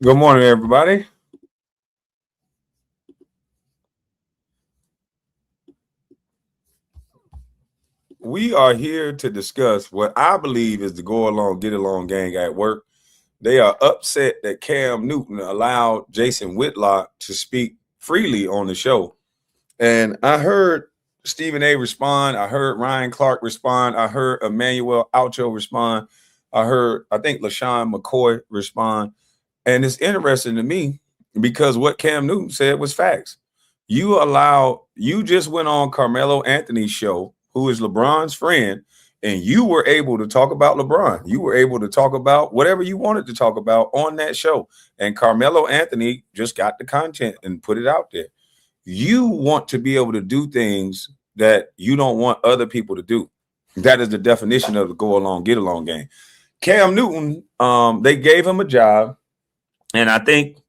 Good morning, everybody. We are here to discuss what I believe is the go along, get along gang at work. They are upset that Cam Newton allowed Jason Whitlock to speak freely on the show. And I heard Stephen A respond. I heard Ryan Clark respond. I heard Emmanuel Alcho respond. I think LaShawn McCoy respond. And it's interesting to me because what Cam Newton said was facts. You just went on Carmelo Anthony's show, who is LeBron's friend, and you were able to talk about LeBron. You were able to talk about whatever you wanted to talk about on that show. And Carmelo Anthony just got the content and put it out there. You want to be able to do things that you don't want other people to do. That is the definition of the go along, get along game. Cam Newton, they gave him a job, and I think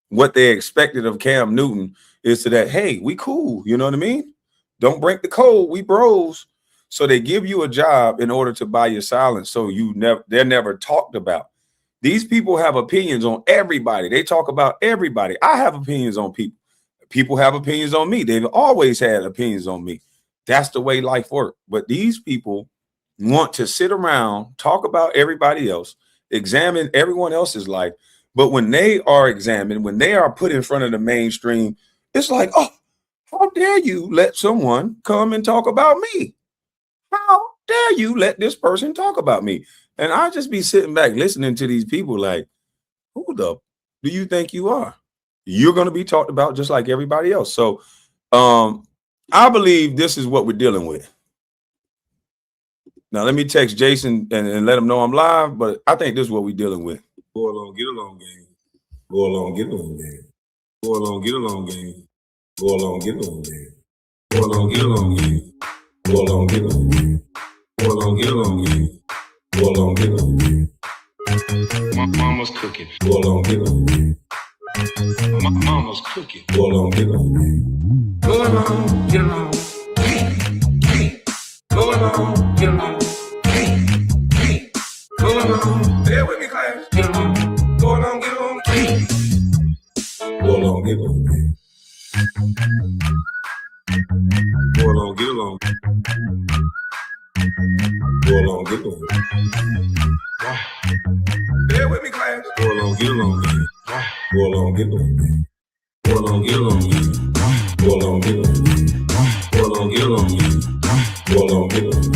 what they expected of Cam Newton is to that, hey, we cool. You know what I mean? Don't break the code. We bros. So they give you a job in order to buy your silence. So they're never talked about. These people have opinions on everybody. They talk about everybody. I have opinions on people. People have opinions on me. They've always had opinions on me. That's the way life works. But these people want to sit around, talk about everybody else, examine everyone else's life. But when they are examined, when they are put in front of the mainstream, it's like, oh, how dare you let someone come and talk about me? How dare you let this person talk about me? And I just be sitting back listening to these people like, who the do you think you are? You're going to be talked about just like everybody else. So um, I believe this is what we're dealing with. Now, let me text Jason and let him know I'm live, but I think this is what we're dealing with. Go along, get along, gang. Go along, get along, gang. Go along, get along, gang. Go along, get along, gang. Go along, get along, gang. Go along, get along, gang. Go along, get along, gang. Go along, get along, gang. My mama's cooking. Go along, get along, gang. My mama's cooking. Go along, get along, gang. Go along, get along. Go along, get along. Go along, bear with me, class. Get along. Go along, get along. Go along, get along. Go along, get along. Go along, get along. Bear with me, class. Go along, get along. Go along, get along. Go along, get along. Go along, get along. Go along, get along. Go along, get along.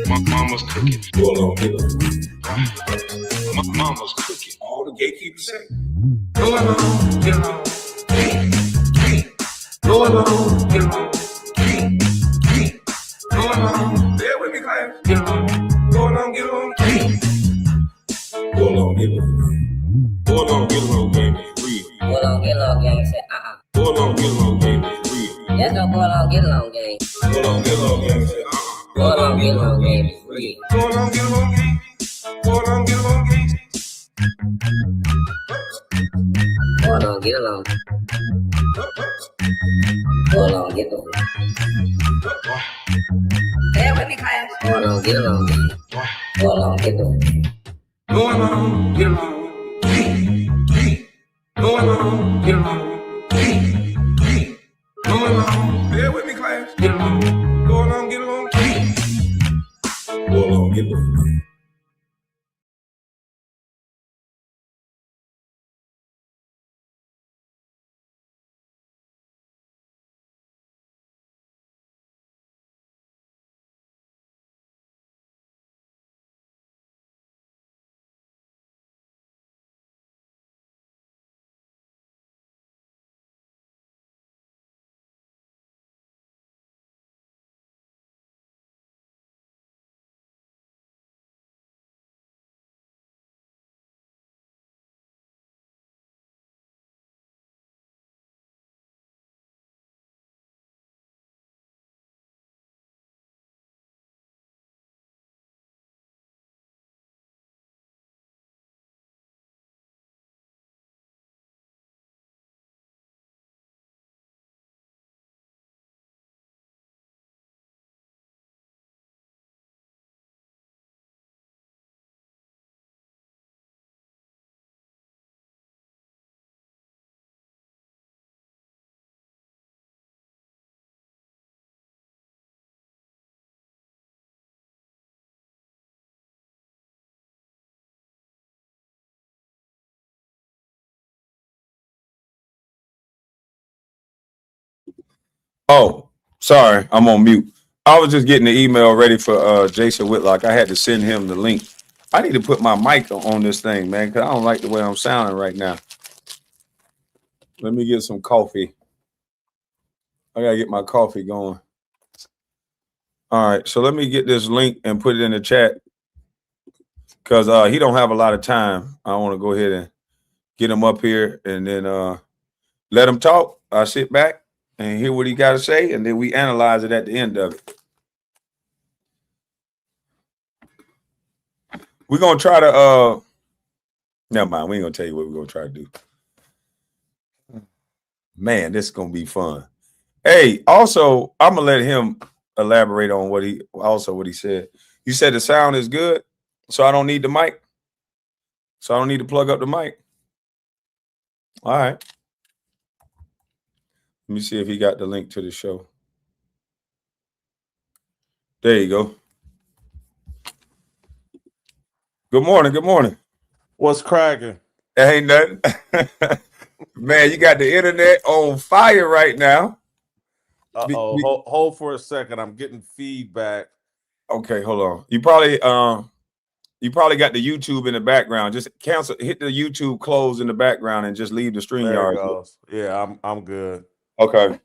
My mama's cooking. Go along, get along. My mama's cooking. All the gatekeepers say. Go along, get along. Go along, get along. Go along, bear with me, class. Get along. Go along, get along. Go along, get along. Go along, get along, baby. Real. Go along, get along, gang. Say, Go along, get along, baby. Real. Let's go, go along, get along, gang. Go along, get along, gang. Say, Go along, get along, gang. Real. Go along, get along, gang. Go along, get along, gang. Go along, get along. Go along, get along. Bear with me, class. Go along, get along, gang. Go along, get along. Go along, get along. Go along, get along. Go along, bear with me, class. Get along. Go along, get along. Go along, get along. Oh, sorry, I'm on mute. I was just getting the email ready for Jason Whitlock. I had to send him the link. I need to put my mic on this thing, man, because I don't like the way I'm sounding right now. Let me get some coffee. I gotta get my coffee going. All right, so let me get this link and put it in the chat because he don't have a lot of time. I want to go ahead and get him up here and then let him talk. I sit back and hear what he got to say, and then we analyze it at the end of it. We're gonna try to never mind, we ain't gonna tell you what we're gonna try to do. Man, this is gonna be fun. Hey, also, I'm gonna let him elaborate on what he said. You said the sound is good, so I don't need the mic. So I don't need to plug up the mic. All right. Let me see if he got the link to the show. There you go. Good morning. Good morning. What's cracking? Ain't nothing. Man, you got the internet on fire right now. Hold for a second. I'm getting feedback. Okay, hold on. You probably got the YouTube in the background. Just hit the YouTube close in the background and just leave the There StreamYard. it goes. Yeah, I'm good. Okay.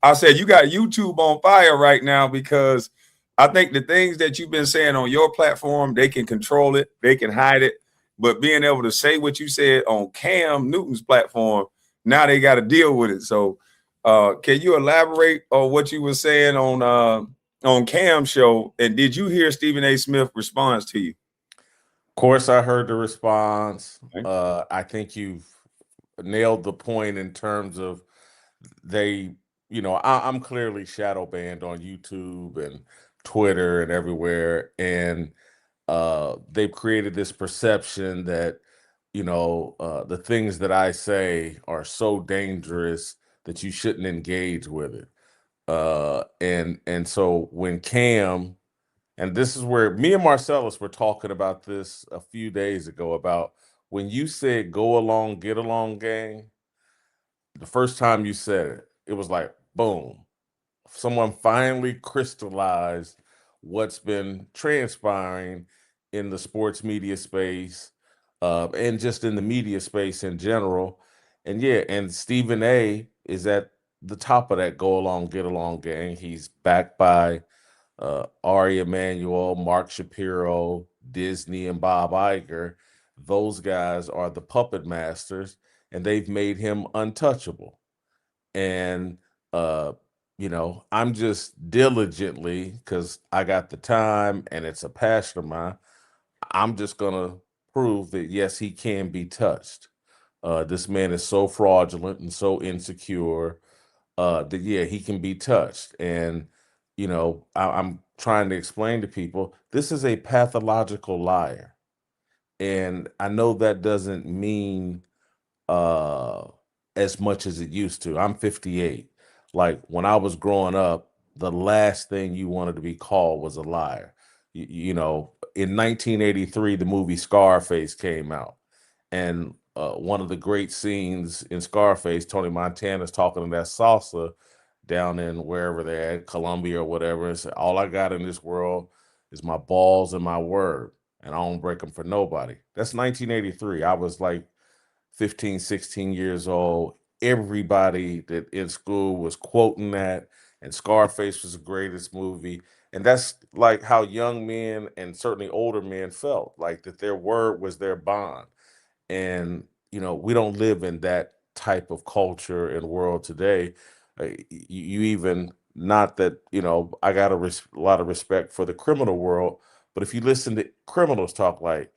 I said you got YouTube on fire right now because I think the things that you've been saying on your platform, they can control it, they can hide it. But being able to say what you said on Cam Newton's platform, now they got to deal with it. So can you elaborate on what you were saying on Cam's show? And did you hear Stephen A. Smith response to you? Of course, I heard the response. Okay. I think you've nailed the point in terms of I'm clearly shadow banned on YouTube and Twitter and everywhere. And they've created this perception that, the things that I say are so dangerous that you shouldn't engage with it. And so when Cam, and this is where me and Marcellus were talking about this a few days ago about when you said go along, get along, gang. The first time you said it, it was like boom. Someone finally crystallized what's been transpiring in the sports media space, and just in the media space in general. And yeah, and Stephen A is at the top of that go along, get along gang. He's backed by Ari Emanuel, Mark Shapiro, Disney, and Bob Iger. Those guys are the puppet masters, and they've made him untouchable. And I'm just diligently, because I got the time and it's a passion of mine, I'm just gonna prove that yes, he can be touched. This man is so fraudulent and so insecure that yeah, he can be touched. And I'm trying to explain to people this is a pathological liar. And I know that doesn't mean uh as much as it used to. I'm 58. Like when I was growing up, the last thing you wanted to be called was a liar. In 1983 the movie Scarface came out, and one of the great scenes in Scarface, Tony Montana's talking to that salsa down in wherever they're at, Colombia or whatever, and said, all I got in this world is my balls and my word, and I don't break them for nobody. That's 1983. I was like 15, 16 years old. Everybody that in school was quoting that, and Scarface was the greatest movie. And that's like how young men and certainly older men felt, like that their word was their bond. And, we don't live in that type of culture and world today. You even, not that, I got a lot of respect for the criminal world, but if you listen to criminals talk, like,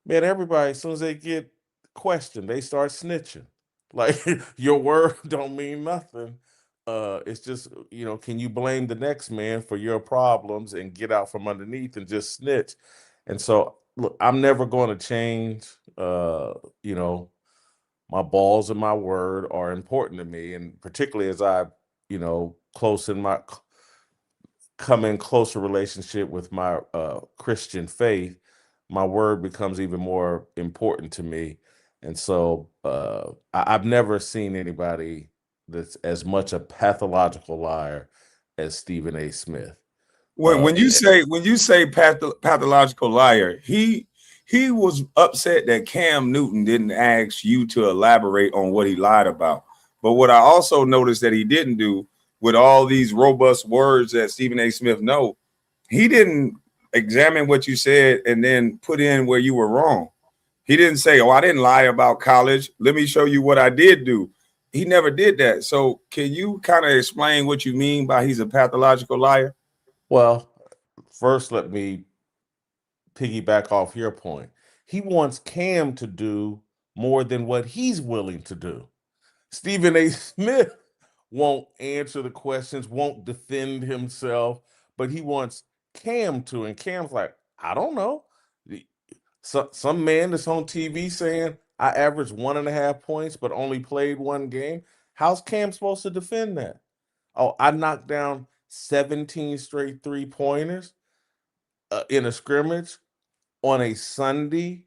man, everybody, as soon as they get questioned, they start snitching. Like your word don't mean nothing. It's just, can you blame the next man for your problems and get out from underneath and just snitch? And so, look, I'm never going to change. You know, my balls and my word are important to me, and particularly as I, close in my come in closer relationship with my Christian faith, my word becomes even more important to me. And so I've never seen anybody that's as much a pathological liar as Stephen A. Smith. When you say pathological liar, he was upset that Cam Newton didn't ask you to elaborate on what he lied about. But what I also noticed that he didn't do with all these robust words that Stephen A. Smith know, he didn't examine what you said and then put in where you were wrong. He didn't say, "Oh, I didn't lie about college. Let me show you what I did do." He never did that. So, can you kind of explain what you mean by he's a pathological liar? Well, first, let me piggyback off your point. He wants Cam to do more than what he's willing to do. Stephen A. Smith won't answer the questions, won't defend himself, but he wants Cam to. And Cam's like, I don't know. Some man that's on TV saying I averaged 1.5 points, but only played one game. How's Cam supposed to defend that? Oh, I knocked down 17 straight 3 pointers in a scrimmage on a Sunday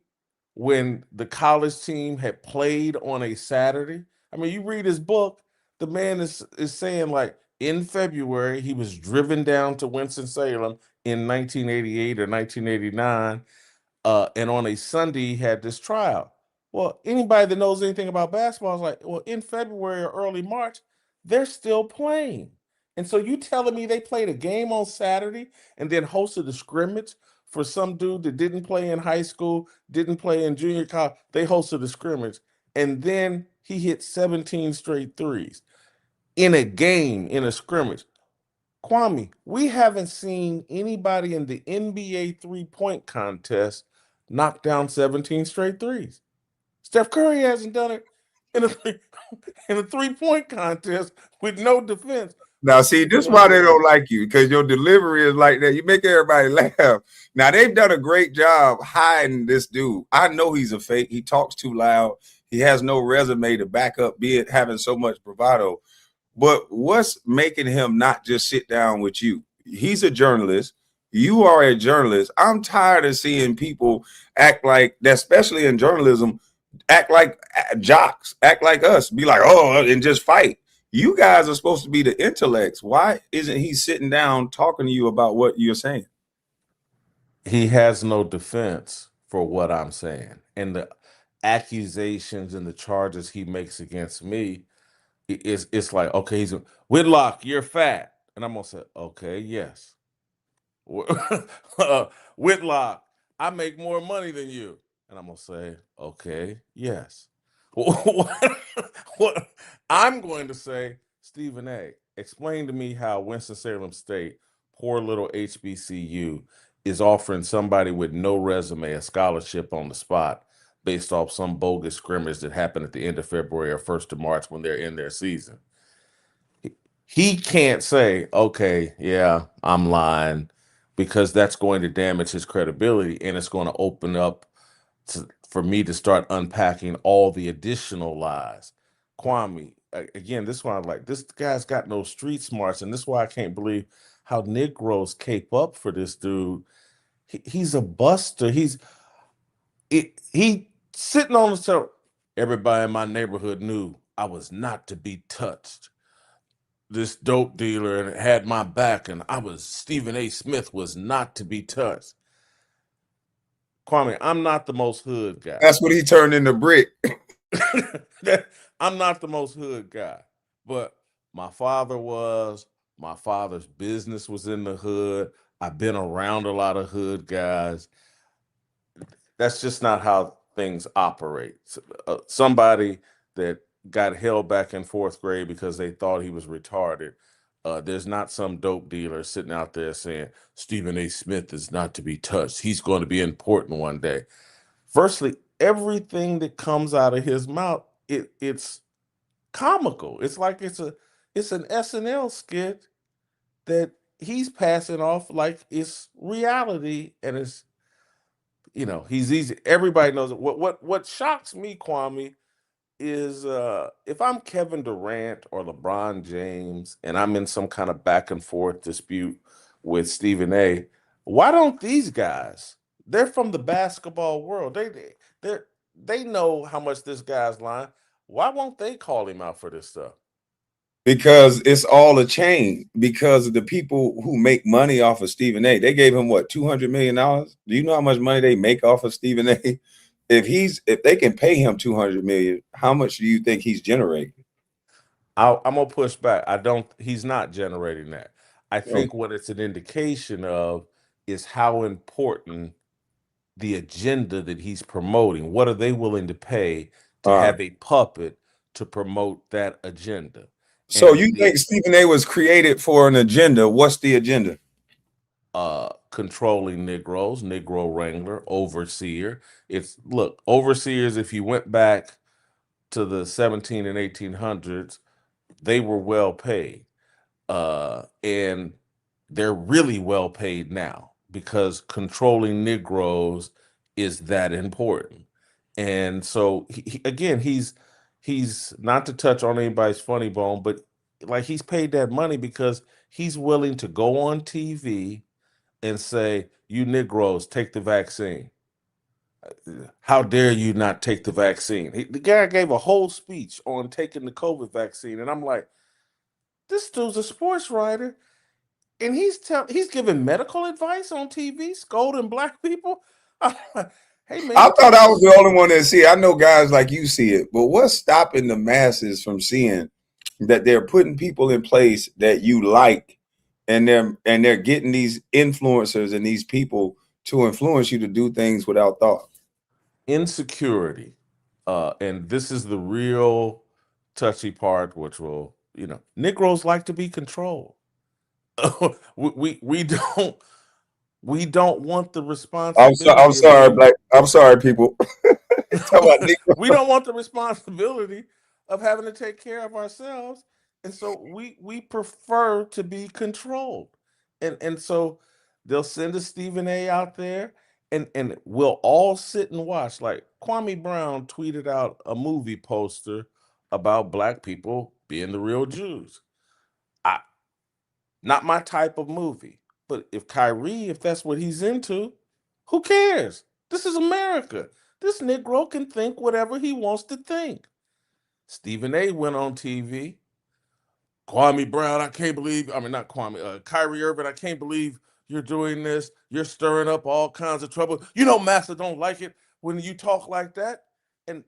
when the college team had played on a Saturday. I mean, you read his book, the man is saying like in February he was driven down to Winston-Salem in 1988 or 1989, and on a Sunday he had this tryout. Well, anybody that knows anything about basketball is like, well, in February or early March, they're still playing. And so you telling me they played a game on Saturday and then hosted a scrimmage for some dude that didn't play in high school, didn't play in junior college. They hosted a scrimmage, and then he hit 17 straight threes in a game, in a scrimmage. Kwame, we haven't seen anybody in the NBA 3-point contest knock down 17 straight threes. Steph Curry hasn't done it in a in a 3-point contest with no defense. Now, see, this is why they don't like you, because your delivery is like that. You make everybody laugh. Now, they've done a great job hiding this dude. I know he's a fake. He talks too loud. He has no resume to back up, be it having so much bravado. But what's making him not just sit down with you? He's a journalist. You are a journalist. I'm tired of seeing people act like that, especially in journalism, act like jocks, act like us, be like, oh, and just fight. You guys are supposed to be the intellects. Why isn't he sitting down talking to you about what you're saying? He has no defense for what I'm saying. And the accusations and the charges he makes against me, it's like, okay, he's Whitlock, you're fat. And I'm gonna say, okay, yes. Whitlock, I make more money than you. And I'm gonna say, okay, yes. What I'm going to say, Stephen A., explain to me how Winston-Salem State, poor little HBCU, is offering somebody with no resume a scholarship on the spot based off some bogus scrimmage that happened at the end of February or 1st of March when they're in their season. He can't say, okay, yeah, I'm lying, because that's going to damage his credibility and it's going to open up for me to start unpacking all the additional lies. Kwame, again, this one, like, this guy's got no street smarts, and this is why I can't believe how Negroes cape up for this dude. He's a buster. He sitting on the show. Everybody in my neighborhood knew I was not to be touched. This dope dealer had my back, and Stephen A. Smith was not to be touched. Kwame, I'm not the most hood guy. That's what he turned into Brick. I'm not the most hood guy, but my father was. My father's business was in the hood. I've been around a lot of hood guys. That's just not how things operate. Somebody that got held back in 4th grade because they thought he was retarded. There's not some dope dealer sitting out there saying Stephen A. Smith is not to be touched. He's going to be important one day. Firstly, everything that comes out of his mouth, it's comical. It's like it's an SNL skit that he's passing off like it's reality, and he's easy. Everybody knows it. What shocks me, Kwame, is if I'm Kevin Durant or LeBron James and I'm in some kind of back and forth dispute with Stephen A., why don't these guys? They're from the basketball world. They know how much this guy's lying. Why won't they call him out for this stuff? because it's all a chain. Because of the people who make money off of Stephen A. They gave him what, $200 million? Do you know how much money they make off of Stephen A? If they can pay him 200 million, how much do you think he's generating? I'm gonna push back. I don't. He's not generating that. I Oh, think what it's an indication of is how important the agenda that he's promoting. What are they willing to pay to all right. have a puppet to promote that agenda? So And you think Stephen A was created for an agenda? What's the agenda? controlling Negroes, Negro Wrangler, overseer. It's look, overseers. If you went back to the 17 and 1800s, they were well paid. And they're really well paid now because controlling Negroes is that important. And so again, he's not to touch on anybody's funny bone, but like he's paid that money because he's willing to go on TV and say, "You Negroes, take the vaccine. How dare you not take the vaccine?" The guy gave a whole speech on taking the COVID vaccine, and I'm like, this dude's a sports writer and he's giving medical advice on TV, scolding black people. Hey man, I you thought take I this. was the only one that see it. I know guys like you see it, but what's stopping the masses from seeing that they're putting people in place that you like, and they're getting these influencers and these people to influence you to do things without thought? Insecurity, and this is the real touchy part, which will Negroes like to be controlled. We don't want the I'm responsibility of sorry, being black. I'm sorry, people. Talk about Negro. we don't want the responsibility of having to take care of ourselves, and so we prefer to be controlled, and so they'll send a Stephen A out there, and we'll all sit and watch. Like Kwame Brown tweeted out a movie poster about black people being the real Jews. I Not my type of movie, but if that's what he's into, who cares? This is America. This Negro can think whatever he wants to think. Stephen A went on TV. Kwame Brown, I can't believe, I mean, not Kwame, Kyrie Irving, I can't believe you're doing this. You're stirring up all kinds of trouble. You know, Master don't like it when you talk like that. And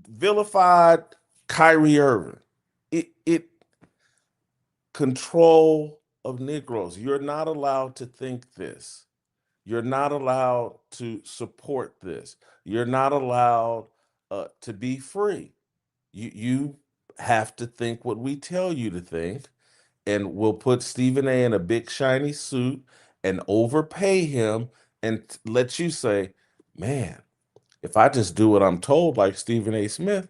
vilified Kyrie Irving. It control of Negroes. You're not allowed to think this. You're not allowed to support this. You're not allowed to be free. You have to think what we tell you to think, and we'll put Stephen A in a big shiny suit and overpay him and let you say, "Man, if I just do what I'm told, like Stephen A. Smith,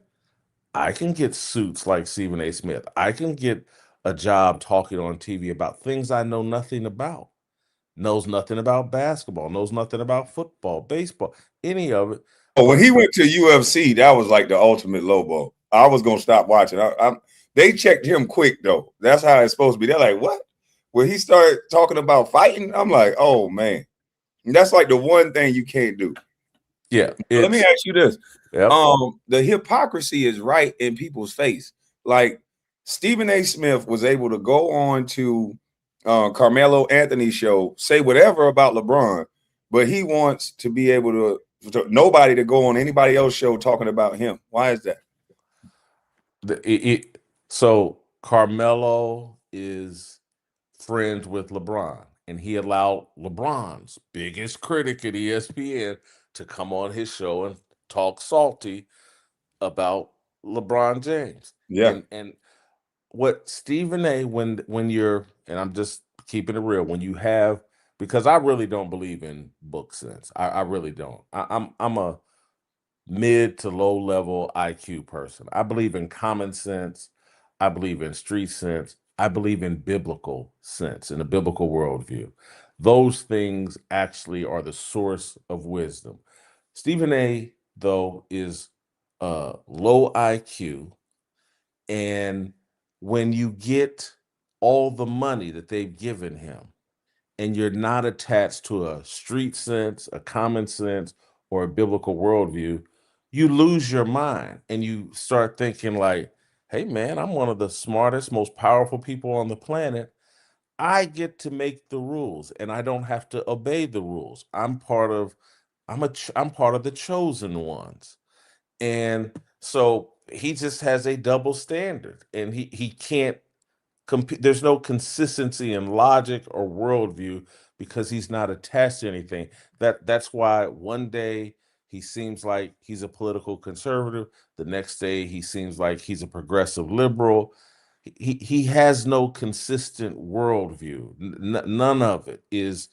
I can get suits like Stephen A. Smith. I can get a job talking on TV about things I know nothing about." Knows nothing about basketball, knows nothing about football, baseball, any of it. Oh, when he But went to UFC, that was like the ultimate low blow. I was gonna stop watching. They checked him quick though. That's how it's supposed to be. They're like, what? When he started talking about fighting, I'm like, oh man, and that's like the one thing you can't do. yeah, But let me it's ask you this: yep. the hypocrisy is right in people's face. Like Stephen A. Smith was able to go on to Carmelo Anthony's show, say whatever about LeBron, but he wants to be able to nobody to go on anybody else's show talking about him. Why is that? So Carmelo is friends with LeBron, and he allowed LeBron's biggest critic at ESPN to come on his show and talk salty about LeBron James. Yeah. And what Stephen A, when you're, and I'm just keeping it real, when you have, because I really don't believe in book sense. I really don't. I'm a mid to low level IQ person. I believe in common sense. I believe in street sense. I believe in biblical sense, in a biblical worldview. Those things actually are the source of wisdom. Stephen A, though, is low IQ. And when you get all the money that they've given him, and you're not attached to a street sense, a common sense, or a biblical worldview, you lose your mind and you start thinking like, hey man, I'm one of the smartest, most powerful people on the planet. I get to make the rules and I don't have to obey the rules. I'm part of the chosen ones. And so he just has a double standard and he can't there's no consistency in logic or worldview because he's not attached to anything. That's why one day he seems like he's a political conservative, the next day he seems like he's a progressive liberal. He has no consistent worldview. None of it is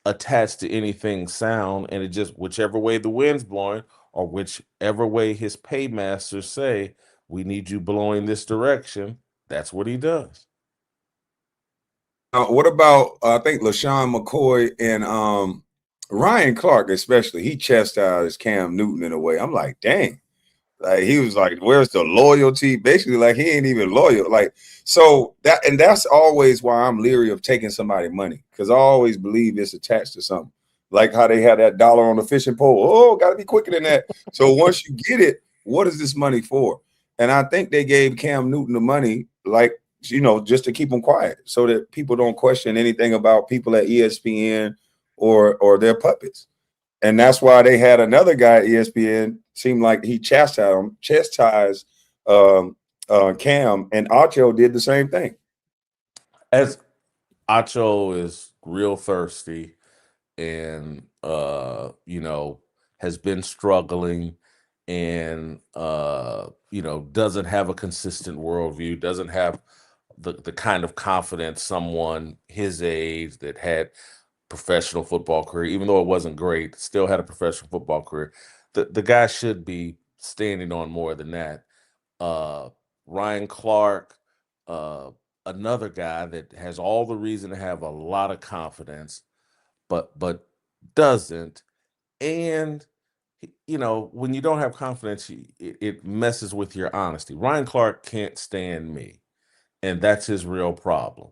attached to anything sound, and it just whichever way the wind's blowing, or whichever way his paymasters say we need you blowing this direction, that's what he does. What about I think LaShawn McCoy and Ryan Clark, especially? He chastised Cam Newton in a way. I'm like, dang. Like he was like, "Where's the loyalty?" Basically, like he ain't even loyal. Like so that's always why I'm leery of taking somebody money because I always believe it's attached to something. Like how they had that dollar on the fishing pole. Oh, got to be quicker than that. So once you get it, what is this money for? And I think they gave Cam Newton the money, like just to keep him quiet, so that people don't question anything about people at ESPN or their puppets. And that's why they had another guy at ESPN. Seemed like he chastised Cam, and Acho did the same thing. As Acho is real thirsty and has been struggling and doesn't have a consistent worldview, doesn't have the kind of confidence someone his age that had professional football career, even though it wasn't great, still had a professional football career. The guy should be standing on more than that. uh, Ryan Clark, uh, another guy that has all the reason to have a lot of confidence, but doesn't. And when you don't have confidence, it messes with your honesty. Ryan Clark can't stand me, and that's his real problem.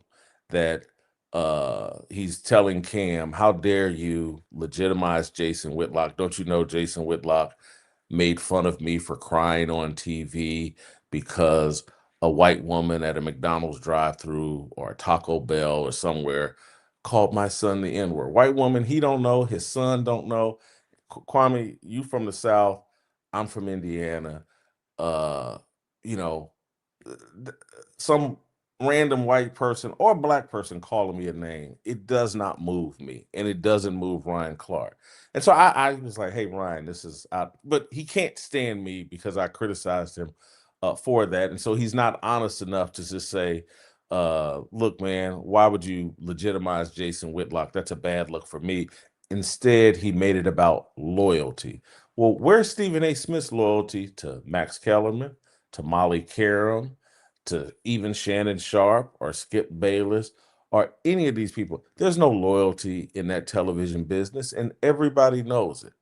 That he's telling Cam, "How dare you legitimize Jason Whitlock? Don't you know Jason Whitlock made fun of me for crying on TV because a white woman at a McDonald's drive-through or a Taco Bell or somewhere called my son the N-word." White woman, he don't know, his son don't know. Kwame, you from the South, I'm from Indiana. Uh, you know, th- some random white person or black person calling me a name, it does not move me, and it doesn't move Ryan Clark. And so I was like, "Hey, Ryan, this is out," but he can't stand me because I criticized him for that, and so he's not honest enough to just say, "Look, man, why would you legitimize Jason Whitlock? That's a bad look for me." Instead, he made it about loyalty. Well, where's Stephen A. Smith's loyalty to Max Kellerman, to Molly Karam, to even Shannon Sharp or Skip Bayless or any of these people? There's no loyalty in that television business, and everybody knows it.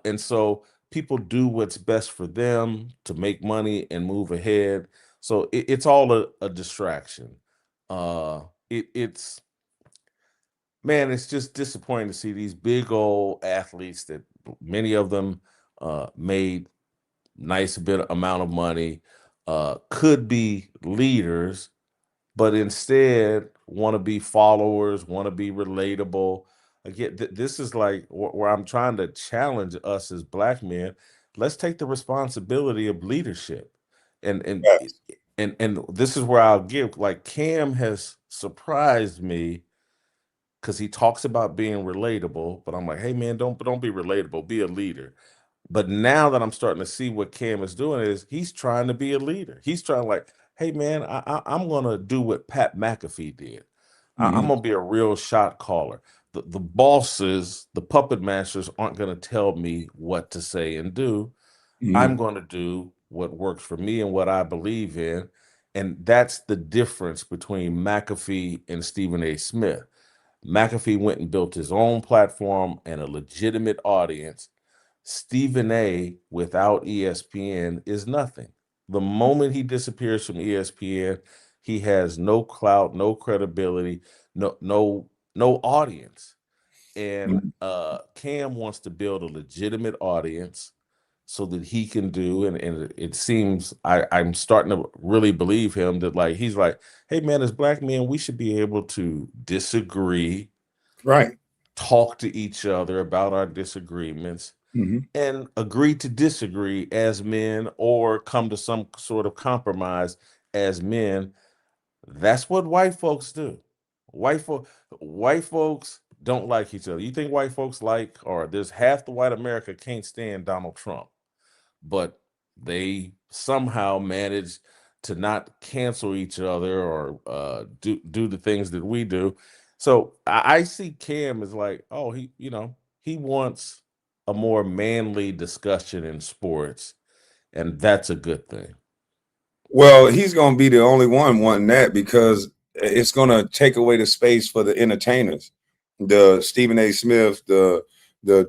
And so people do what's best for them to make money and move ahead. So it's all a distraction. It's man, it's just disappointing to see these big old athletes that many of them made nice bit amount of money, could be leaders, but instead want to be followers, want to be relatable. Again, this is like where I'm trying to challenge us as black men. Let's take the responsibility of leadership, and and Yes. and this is where I'll give. Like Cam has surprised me because he talks about being relatable, but I'm like, hey man, don't be relatable, be a leader. But now that I'm starting to see what Cam is doing is he's trying to be a leader. He's trying like, hey man, I'm gonna do what Pat McAfee did. I'm Mhm. gonna be a real shot caller. The bosses, the puppet masters aren't gonna tell me what to say and do. I'm Mhm. gonna do what works for me and what I believe in. And that's the difference between McAfee and Stephen A. Smith. McAfee went and built his own platform and a legitimate audience. Stephen A, without ESPN, is nothing. The moment he disappears from ESPN, he has no clout, no credibility, no audience. And Mhm. Cam wants to build a legitimate audience. so that he can do, and it seems I'm starting to really believe him that like he's like, hey man, as black men, we should be able to disagree, Right. talk to each other about our disagreements, Hmm. and agree to disagree as men or come to some sort of compromise as men. That's what white folks do. White folks don't like each other. You think white folks like, or there's half the white America can't stand Donald Trump, but they somehow manage to not cancel each other or do the things that we do. So I see Cam as like, oh, he wants a more manly discussion in sports, and that's a good thing. Well, he's going to be the only one wanting that because it's going to take away the space for the entertainers, the Stephen A. Smith, the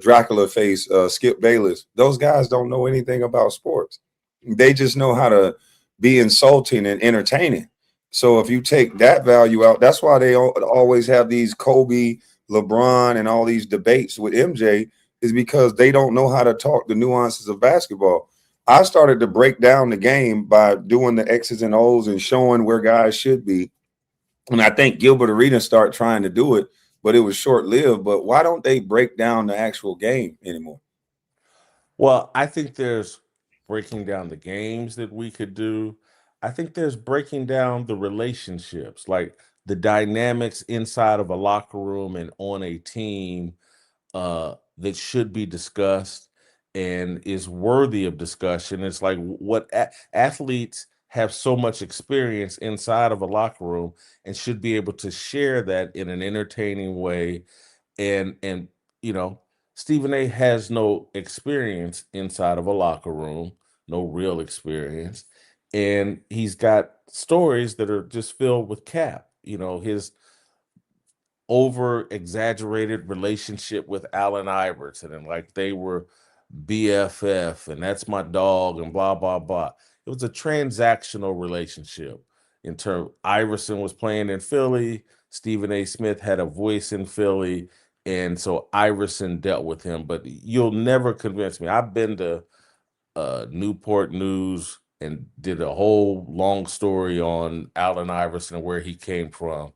Dracula face, Skip Bayless. Those guys don't know anything about sports. They just know how to be insulting and entertaining. So if you take that value out, that's why they always have these Kobe, LeBron, and all these debates with MJ, is because they don't know how to talk the nuances of basketball. I started to break down the game by doing the X's and O's and showing where guys should be. And I think Gilbert Arenas started trying to do it, but it was short lived. But why don't they break down the actual game anymore? Well, I think there's breaking down the games that we could do. I think there's breaking down the relationships, like the dynamics inside of a locker room and on a team that should be discussed and is worthy of discussion. It's like what athletes have so much experience inside of a locker room and should be able to share that in an entertaining way. And you know, Stephen A has no experience inside of a locker room, no real experience, and he's got stories that are just filled with cap. His over exaggerated relationship with Allen Iverson and like they were BFF and that's my dog and blah blah blah. It was a transactional relationship. In terms, Iverson was playing in Philly, Stephen A. Smith had a voice in Philly, and so Iverson dealt with him. But you'll never convince me. I've been to Newport News and did a whole long story on Allen Iverson and where he came from.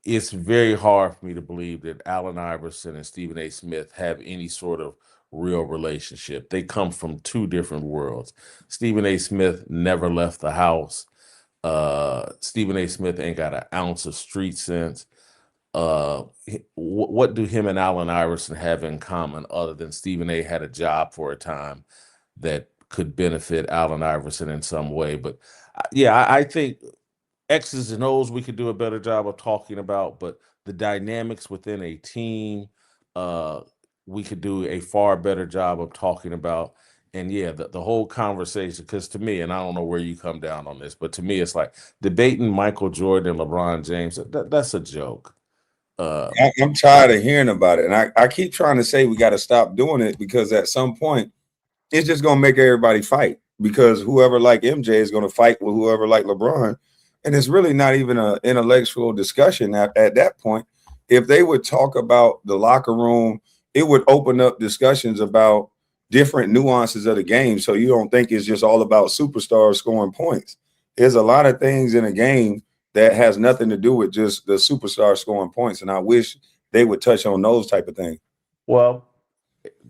It's very hard for me to believe that Allen Iverson and Stephen A. Smith have any sort of real relationship. They come from two different worlds. Stephen A. Smith never left the house. Stephen A. Smith ain't got an ounce of street sense. What do him and Allen Iverson have in common other than Stephen A. had a job for a time that could benefit Allen Iverson in some way? But yeah, I think X's and O's we could do a better job of talking about, but the dynamics within a team, uh, we could do a far better job of talking about. And yeah, the whole conversation, because to me, and I don't know where you come down on this, but to me, it's like debating Michael Jordan and LeBron James. That's a joke. Uh, I'm tired of hearing about it. And I keep trying to say we got to stop doing it because at some point, it's just going to make everybody fight because whoever like MJ is going to fight with whoever like LeBron. And it's really not even an intellectual discussion at that point. If they would talk about the locker room, it would open up discussions about different nuances of the game. So you don't think it's just all about superstars scoring points. There's a lot of things in a game that has nothing to do with just the superstar scoring points. And I wish they would touch on those type of things. well,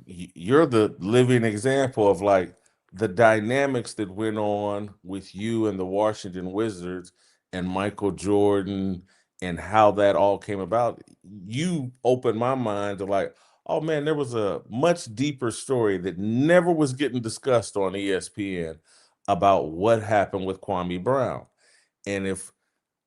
you're the living example of like the dynamics that went on with you and the Washington Wizards and Michael Jordan and how that all came about. You opened my mind to like, oh man, there was a much deeper story that never was getting discussed on ESPN about what happened with Kwame Brown. And if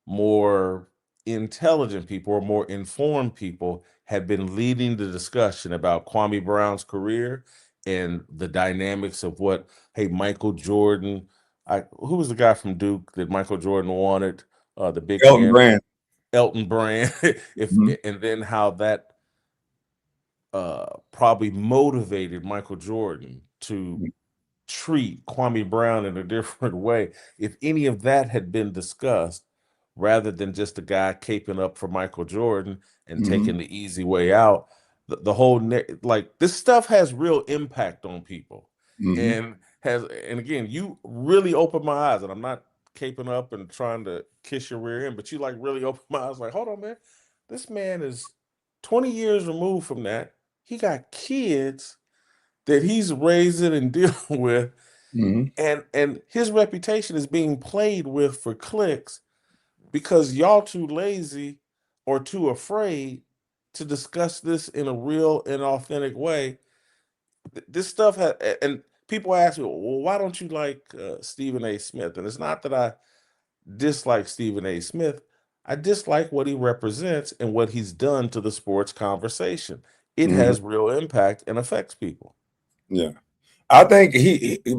more intelligent people or more informed people had been leading the discussion about Kwame Brown's career and the dynamics of what, hey, Michael Jordan, who was the guy from Duke that Michael Jordan wanted, the big Elton man, Brand. Elton Brand, if Mhm. and then how that probably motivated Michael Jordan to treat Kwame Brown in a different way. If any of that had been discussed, rather than just a guy caping up for Michael Jordan and Mhm. taking the easy way out, the whole like this stuff has real impact on people. and again, you really opened my eyes, and I'm not caping up and trying to kiss your rear end, but you like really opened my eyes, like, hold on, man, this man is 20 years removed from that. He got kids that he's raising and dealing with, and his reputation is being played with for clicks because y'all too lazy or too afraid to discuss this in a real and authentic way. This stuff and people ask me, well, why don't you like Stephen A. Smith? And it's not that I dislike Stephen A. Smith. I dislike what he represents and what he's done to the sports conversation. It has real impact and affects people. Yeah. I think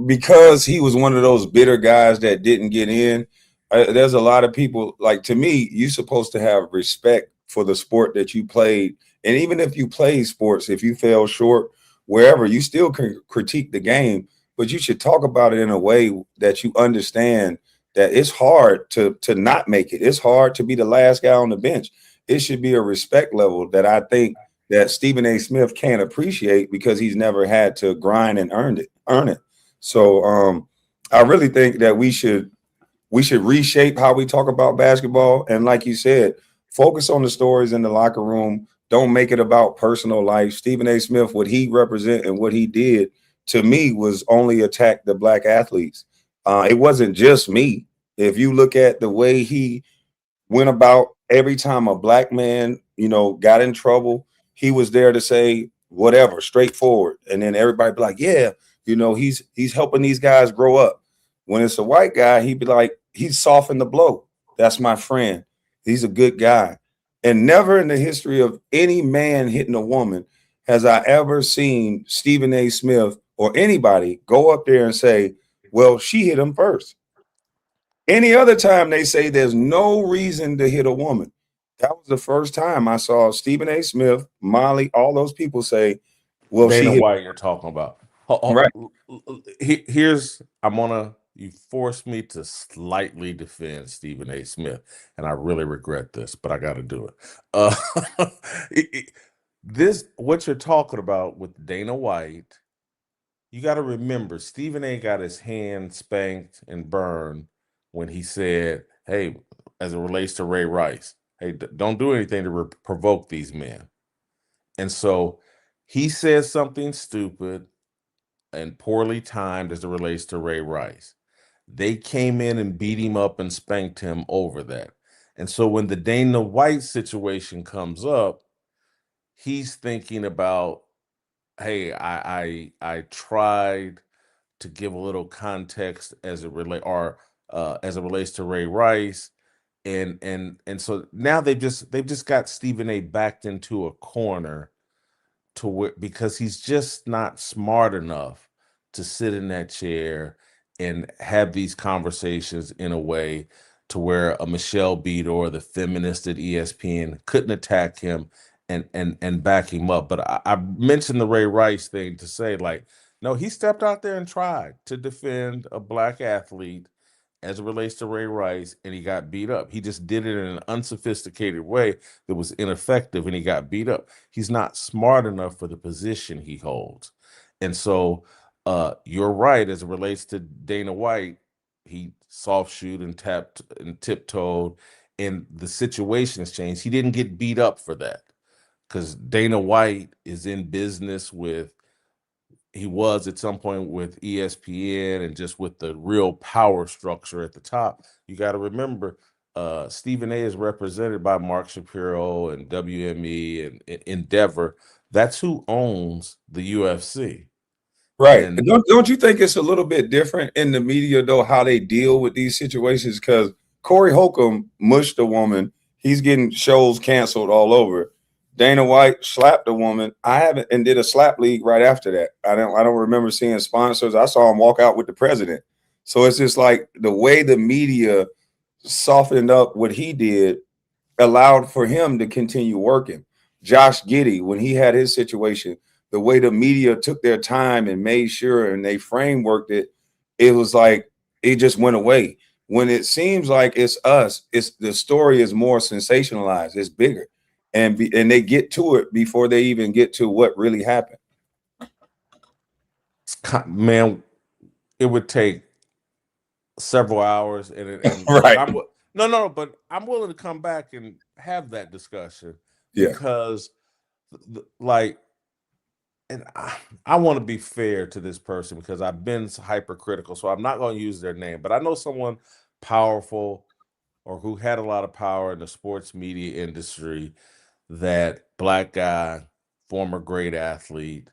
because he was one of those bitter guys that didn't get in. There's a lot of people, like, to me, you're supposed to have respect for the sport that you played. And even if you play sports, if you fell short wherever, you still can critique the game, but you should talk about it in a way that you understand that it's hard to not make it. It's hard to be the last guy on the bench. It should be a respect level that I think that Stephen A. Smith can't appreciate because he's never had to grind and earn it. So I really think that we should reshape how we talk about basketball. And like you said, focus on the stories in the locker room. Don't make it about personal life. Stephen A. Smith, what he represent and what he did to me was only attack the black athletes. It wasn't just me. If you look at the way he went about every time a black man, got in trouble, he was there to say whatever, straightforward. And then everybody be like, yeah, he's helping these guys grow up. When it's a white guy, he'd be like, he's softened the blow. That's my friend. He's a good guy. And never in the history of any man hitting a woman has I ever seen Stephen A. Smith or anybody go up there and say, well, she hit him first. Any other time they say there's no reason to hit a woman. That was the first time I saw Stephen A. Smith, Molly, all those people say, well, she Dana hit. White, you're talking about. Right. You forced me to slightly defend Stephen A. Smith, and I really regret this, but I got to do it. Uh, what you're talking about with Dana White, you got to remember Stephen A. got his hand spanked and burned when he said, hey, as it relates to Ray Rice, hey, don't do anything to provoke these men. And so he said something stupid and poorly timed as it relates to Ray Rice. They came in and beat him up and spanked him over that. And so when the Dana White situation comes up, he's thinking about, hey, I tried to give a little context as it relates to Ray Rice. And so now they've just got Stephen A backed into a corner to where, because he's just not smart enough to sit in that chair and have these conversations in a way to where a Michelle Beadle or the feminist at ESPN couldn't attack him and back him up. But I mentioned the Ray Rice thing to say, like, no, he stepped out there and tried to defend a black athlete as it relates to Ray Rice, and he got beat up. He just did it in an unsophisticated way that was ineffective, and he got beat up. He's not smart enough for the position he holds. And so you're right, as it relates to Dana White, he soft shoot and tapped and tiptoed, and the situation has changed. He didn't get beat up for that because Dana White is in business with, he was at some point with ESPN and just with the real power structure at the top. You got to remember, Stephen A is represented by Mark Shapiro and WME and Endeavor. That's who owns the UFC. Right. And Don't you think it's a little bit different in the media, though, how they deal with these situations? Because Corey Holcomb mushed a woman. He's getting shows canceled all over. Dana White slapped a woman. I haven't, and did a slap league right after that. I don't remember seeing sponsors. I saw him walk out with the president. So it's just like the way the media softened up what he did allowed for him to continue working. Josh Giddey, when he had his situation, the way the media took their time and made sure and they frameworked it, it was like it just went away. When it seems like it's us, it's the story is more sensationalized, it's bigger, and they get to it before they even get to what really happened. Man, it would take several hours, and but Right. but I'm willing to come back and have that discussion Yeah. because, like, and I want to be fair to this person because I've been hypercritical, so I'm not going to use their name, but I know someone powerful or who had a lot of power in the sports media industry, that black guy, former great athlete,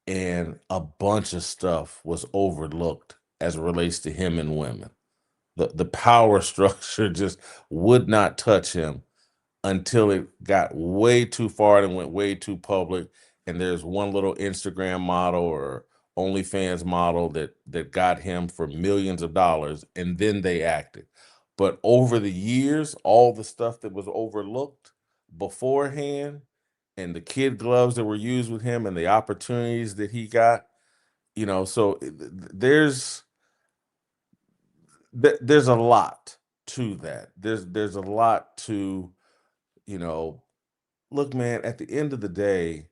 and a bunch of stuff was overlooked as it relates to him and women. The power structure just would not touch him until it got way too far and went way too public. And there's one little Instagram model or OnlyFans model that got him for millions of dollars, and then they acted. But over the years, all the stuff that was overlooked beforehand, and the kid gloves that were used with him, and the opportunities that he got, so there's a lot to that. There's a lot to, you know, look, man, at the end of the day,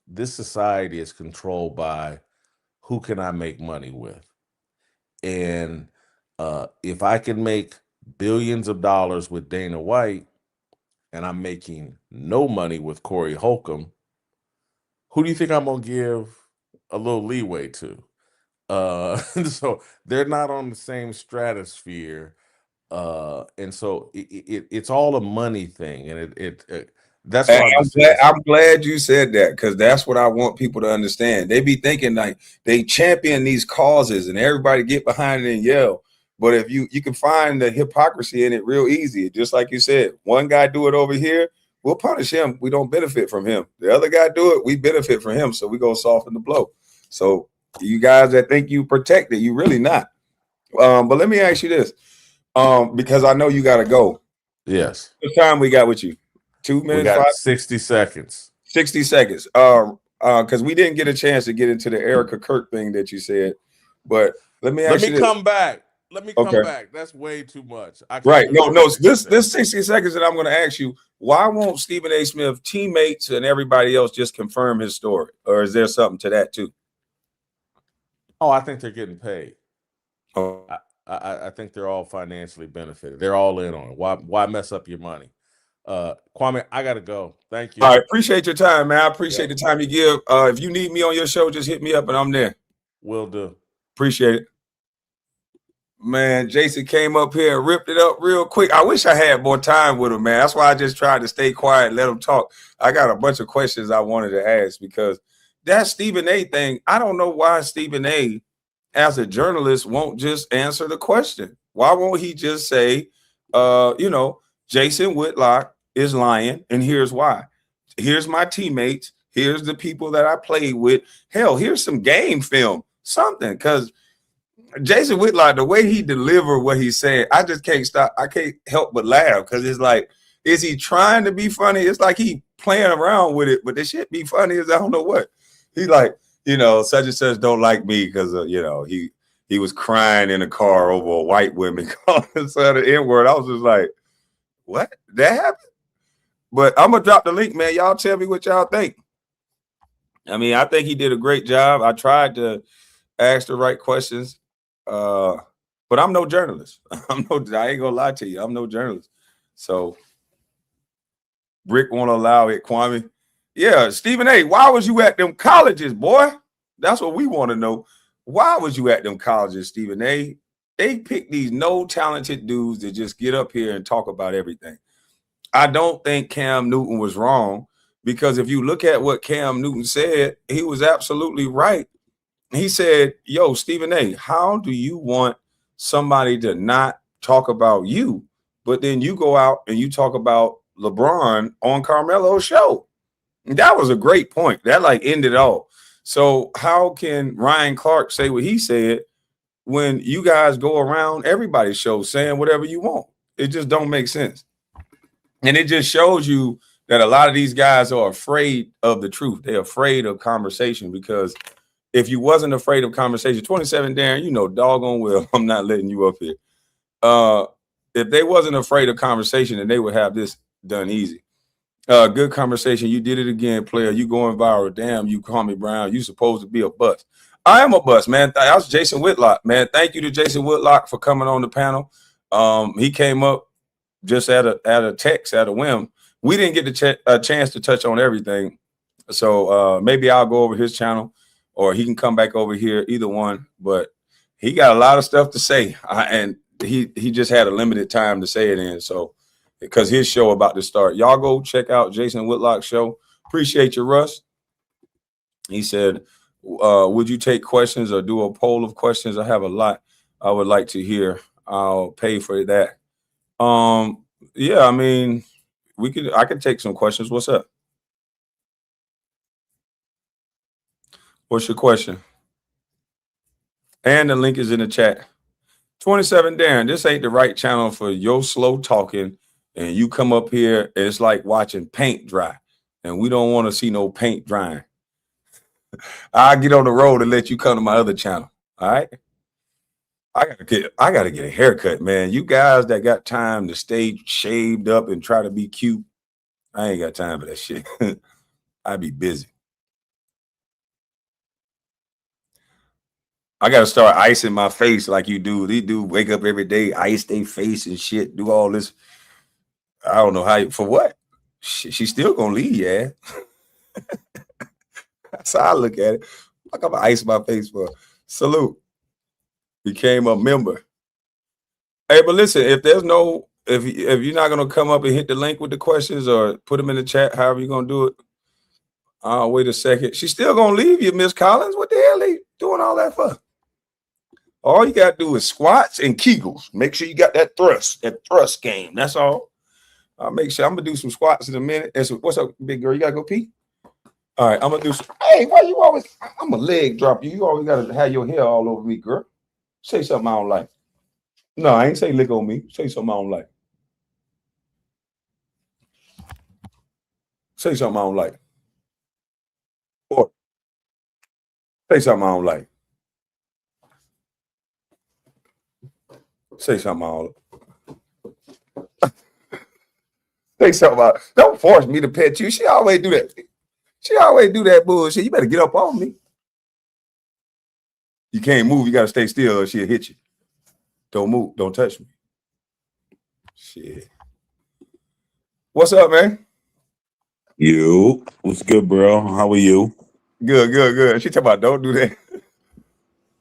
this society is controlled by who can I make money with. And if I can make billions of dollars with Dana White and I'm making no money with Corey Holcomb, who do you think I'm gonna give a little leeway to? So they're not on the same stratosphere. And so it's all a money thing, and that's And why I just say it's I'm glad you said that, because that's what I want people to understand. They be thinking like they champion these causes and everybody get behind it and yell. But if you can find the hypocrisy in it real easy, just like you said, one guy do it over here, we'll punish him. We don't benefit from him. The other guy do it, we benefit from him. So we go soften the blow. So you guys that think you protect it, you really not. But let me ask you this, because I know you got to go. yes. What time we got with you? 2 We minutes, got 5, 60 seconds. 60 seconds. Because we didn't get a chance to get into the Erica Kirk thing that you said. But let me Let ask me you this. come back. Let me come Okay. back. That's way too much. I can't Right. do No, that no. in 60 This seconds. 60 seconds that I'm going to ask you, why won't Stephen A. Smith teammates and everybody else just confirm his story? Or is there something to that too? Oh, I think they're getting paid. Oh, I think they're all financially benefited. They're all in on it. Why mess up your money? Kwame, I gotta go. Thank you. all right. Appreciate your time, man. I appreciate Yep. the time you give. If you need me on your show, just hit me up and I'm there. Will do. Appreciate it. Man, Jason came up here and ripped it up real quick. I wish I had more time with him, man. That's why I just tried to stay quiet and let him talk. I got a bunch of questions I wanted to ask, because that Stephen A. thing, I don't know why Stephen A., as a journalist, won't just answer the question. Why won't he just say, Jason Whitlock is lying, and here's why. Here's my teammates. Here's the people that I played with. Hell, here's some game film, something, because Jason Whitlock, the way he delivered what he said, I just can't stop. I can't help but laugh, because it's like, is he trying to be funny? It's like he playing around with it, but the shit be funny as I don't know what. He like, such and such don't like me because he was crying in a car over a white woman calling himself the N-word. I was just like, what? That happened? But I'm gonna drop the link, man. Y'all tell me what y'all think. I mean, I think he did a great job. I tried to ask the right questions. But I'm no journalist. I ain't gonna lie to you. I'm no journalist. So Rick won't allow it, Kwame. Yeah, Stephen A., why was you at them colleges, boy? That's what we want to know. Why was you at them colleges, Stephen A.? They pick these no talented dudes that just get up here and talk about everything. I don't think Cam Newton was wrong, because if you look at what Cam Newton said, he was absolutely right. He said, yo, Stephen A., how do you want somebody to not talk about you, but then you go out and you talk about LeBron on Carmelo's show? And that was a great point. That like ended all. So how can Ryan Clark say what he said when you guys go around everybody's show saying whatever you want? It just don't make sense. And it just shows you that a lot of these guys are afraid of the truth. They're afraid of conversation, because if you wasn't afraid of conversation, 27, Darren, doggone well, I'm not letting you up here. If they wasn't afraid of conversation, then they would have this done easy. Good conversation. You did it again, player. You going viral. Damn, you Kwame Brown. You supposed to be a bust. I am a bust, man. That was Jason Whitlock, man. Thank you to Jason Whitlock for coming on the panel. He came up just at a text, at a whim. We didn't get a chance to touch on everything, so maybe I'll go over his channel, or he can come back over here. Either one, but he got a lot of stuff to say, and he just had a limited time to say it in. So, because his show about to start, y'all go check out Jason Whitlock's show. Appreciate you, Russ. He said, would you take questions or do a poll of questions? I have a lot I would like to hear. I'll pay for that. Yeah, I mean, I could take some questions. What's up? What's your question? And the link is in the chat. 27 Darren, this ain't the right channel for your slow talking, and you come up here and it's like watching paint dry, and we don't want to see no paint drying. I'll get on the road and let you come to my other channel. All right. I gotta get a haircut, man. You guys that got time to stay shaved up and try to be cute, I ain't got time for that shit. I be busy. I gotta start icing my face like you do. These dudes wake up every day, ice their face and shit, do all this. I don't know how for what. She's still gonna leave, yeah. That's how I look at it. Like I'm gonna ice my face for salute. Became a member. Hey, but listen, if you're not gonna come up and hit the link with the questions or put them in the chat, however you're gonna do it. Wait a second. She's still gonna leave you, Miss Collins. What the hell are you doing all that for? All you gotta do is squats and Kegels. Make sure you got that thrust game. That's all. I'll make sure. I'm gonna do some squats in a minute. What's up, big girl? You gotta go pee? All right, I'm gonna do some. Hey, why you always? I'm a leg drop you. You always gotta have your hair all over me, girl. Say something I don't like. No, I ain't say lick on me. Say something I don't like. Say something I don't like. Or say something I don't like. Say something I don't like. Say something about. Don't force me to pet you. She always do that. She always do that bullshit. You better get up on me. You can't move. You gotta stay still or she'll hit you. Don't move. Don't touch me. Shit. What's up, man? You. What's good, bro? How are you? Good. She talking about don't do that.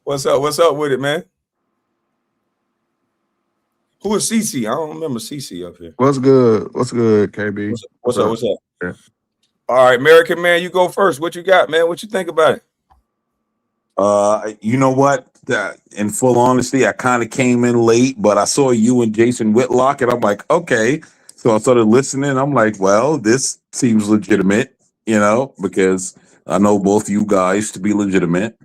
What's up? What's up with it, man? Who is CC? I don't remember CC up here. What's good? What's good, KB? What's up? Yeah. All right, American man, you go first. What you got, man? What you think about it? You know what? In full honesty, I kind of came in late, but I saw you and Jason Whitlock, and I'm like, okay. So I started listening. I'm like, well, this seems legitimate, because I know both you guys to be legitimate.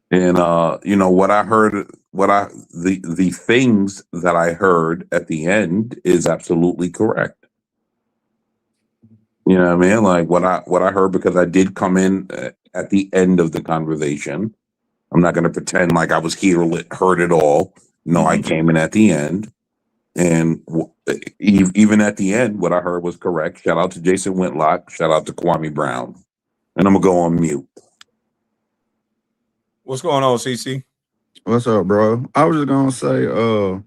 And what I heard, the things that I heard at the end is absolutely correct. You know what I mean? Like what I heard, because I did come in at the end of the conversation. I'm not going to pretend like I was here, heard it all. No, I came in at the end, and even at the end, what I heard was correct. Shout out to Jason Whitlock. Shout out to Kwame Brown. And I'm gonna go on mute. What's going on, CC? What's up, bro? I was just gonna say,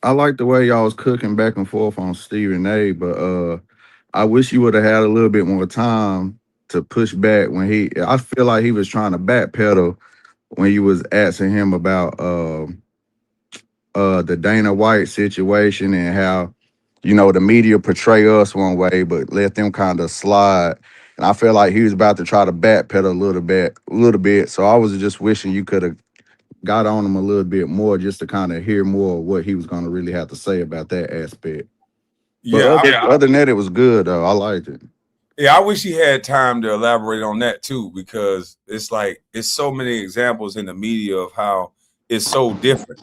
I like the way y'all was cooking back and forth on Stephen A, but I wish you would have had a little bit more time to push back when I feel like he was trying to backpedal when you was asking him about the Dana White situation and how, the media portray us one way, but let them kind of slide. And I feel like he was about to try to backpedal a little bit. So I was just wishing you could have got on him a little bit more just to kind of hear more of what he was going to really have to say about that aspect. Yeah. But other than that, it was good, though. I liked it. Yeah, I wish he had time to elaborate on that too, because it's so many examples in the media of how it's so different,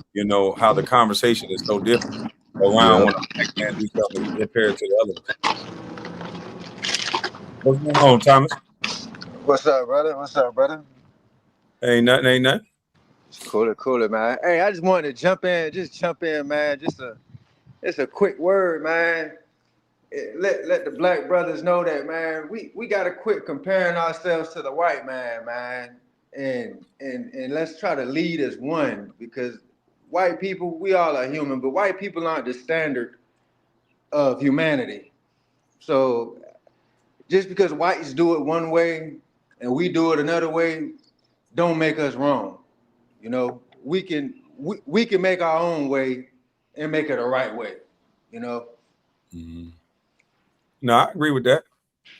how the conversation is so different around when a black man do something compared to the other. What's going on, Thomas? What's up, brother? Ain't nothing. Cooler, man. Hey, I just wanted to jump in, man. Just a quick word, man. let the black brothers know that, man, we gotta quit comparing ourselves to the white man, and let's try to lead as one, because white people, we all are human, but white people aren't the standard of humanity. So just because whites do it one way and we do it another way, don't make us wrong. You know, we can make our own way and make it a right way. You know. Mm-hmm. No, I agree with that.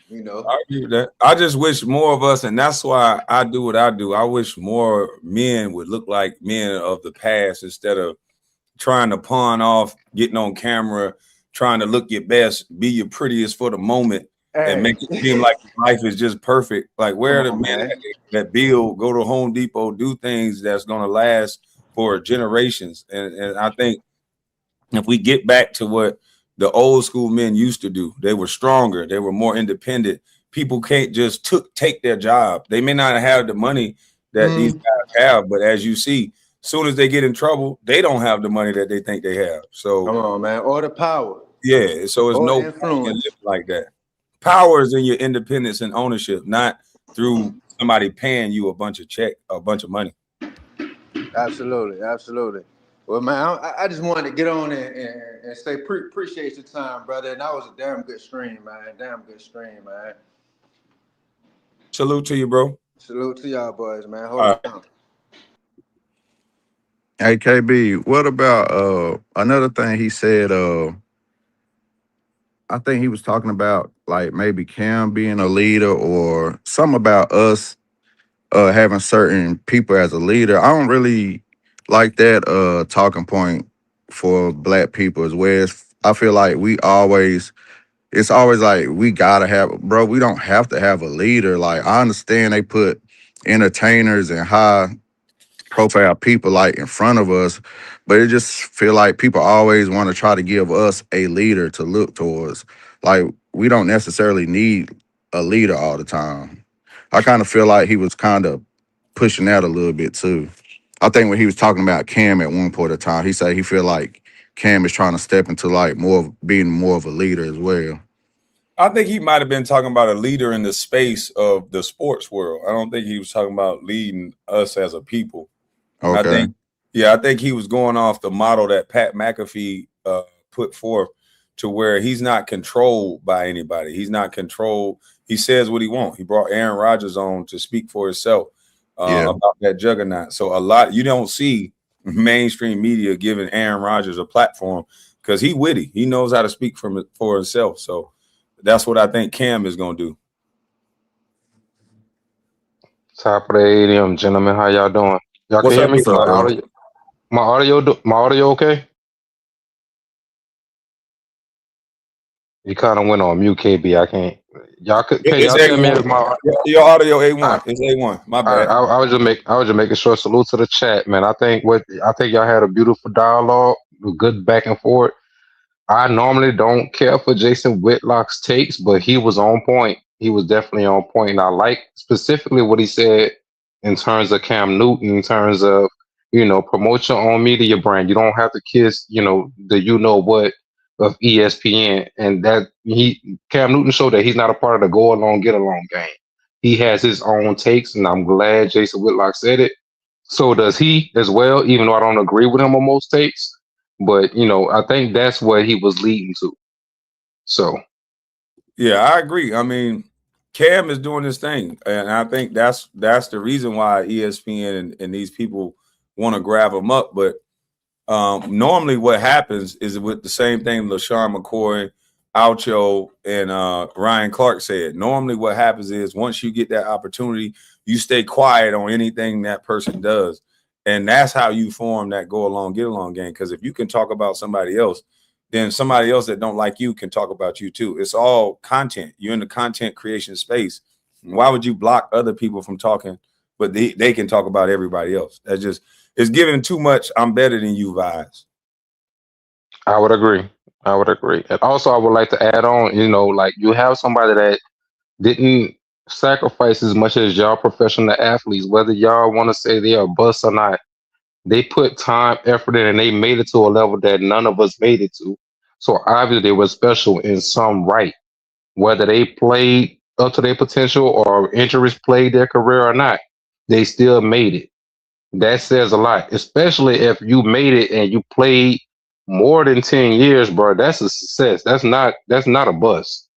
You know, I agree with that. I just wish more of us, and that's why I do what I do. I wish more men would look like men of the past instead of trying to pawn off, getting on camera, trying to look your best, be your prettiest for the moment, and make it seem like life is just perfect. Like, where are the men that build, go to Home Depot, do things that's going to last for generations? And I think if we get back to what the old school men used to do, they were stronger, they were more independent. People can't just take their job. They may not have the money that these guys have, but as you see, soon as they get in trouble, they don't have the money that they think they have. So come on, man, or the power. Yeah, so it's or no influence like that. Power is in your independence and ownership, not through somebody paying you a bunch of money. Absolutely, absolutely. Well, man, I just wanted to get on and say appreciate your time, brother. And that was a damn good stream, man. Damn good stream, man. Salute to you, bro. Salute to y'all boys, man. Hold it down. Hey KB, what about another thing he said, I think he was talking about like maybe Cam being a leader or something about us having certain people as a leader. I don't really like that talking point for black people, as well as I feel like it's always like we gotta have, bro, we don't have to have a leader. Like, I understand they put entertainers and high profile people like in front of us, but it just feel like people always want to try to give us a leader to look towards. Like, we don't necessarily need a leader all the time. I kind of feel like he was kind of pushing that a little bit too. I think when he was talking about Cam at one point of time, he said he feel like Cam is trying to step into like being more of a leader as well. I think he might have been talking about a leader in the space of the sports world. I don't think he was talking about leading us as a people. Okay. I think he was going off the model that Pat McAfee put forth, to where he's not controlled by anybody. He's not controlled. He says what he wants. He brought Aaron Rodgers on to speak for himself about that juggernaut. So you don't see mainstream media giving Aaron Rodgers a platform because he's witty. He knows how to speak for himself. So that's what I think Cam is going to do. Top of the AM, gentlemen. How y'all doing? Y'all can hear me? My audio okay? You kind of went on mute, KB. I can't. Y'all can y'all tell me if my your audio A1? It's A1. My bad. I was just making sure. Salute to the chat, man. I think y'all had a beautiful dialogue, good back and forth. I normally don't care for Jason Whitlock's takes, but he was on point. He was definitely on point. And I like specifically what he said in terms of Cam Newton, in terms of, promote your own media brand. You don't have to kiss, the what of ESPN. And that Cam Newton showed that he's not a part of the go along, get along game. He has his own takes, and I'm glad Jason Whitlock said it. So does he as well, even though I don't agree with him on most takes. But I think that's what he was leading to. So yeah, I agree. I mean, Cam is doing this thing, and I think that's the reason why ESPN and these people want to grab him up. But normally, what happens is with the same thing LaShawn McCoy, Alcho, and Ryan Clark said. Normally, what happens is once you get that opportunity, you stay quiet on anything that person does. And that's how you form that go along, get along game. Because if you can talk about somebody else, then somebody else that don't like you can talk about you too. It's all content. You're in the content creation space. Why would you block other people from talking, but they can talk about everybody else? That's just, it's giving too much I'm better than you vibes. I would agree. And also I would like to add on, like you have somebody that didn't sacrifice as much as y'all professional athletes, whether y'all want to say they are bust or not. They put time, effort in, and they made it to a level that none of us made it to. So obviously they were special in some right, whether they played up to their potential or injuries played their career or not, they still made it. That says a lot, especially if you made it and you played more than 10 years, bro. That's a success. That's not a bust.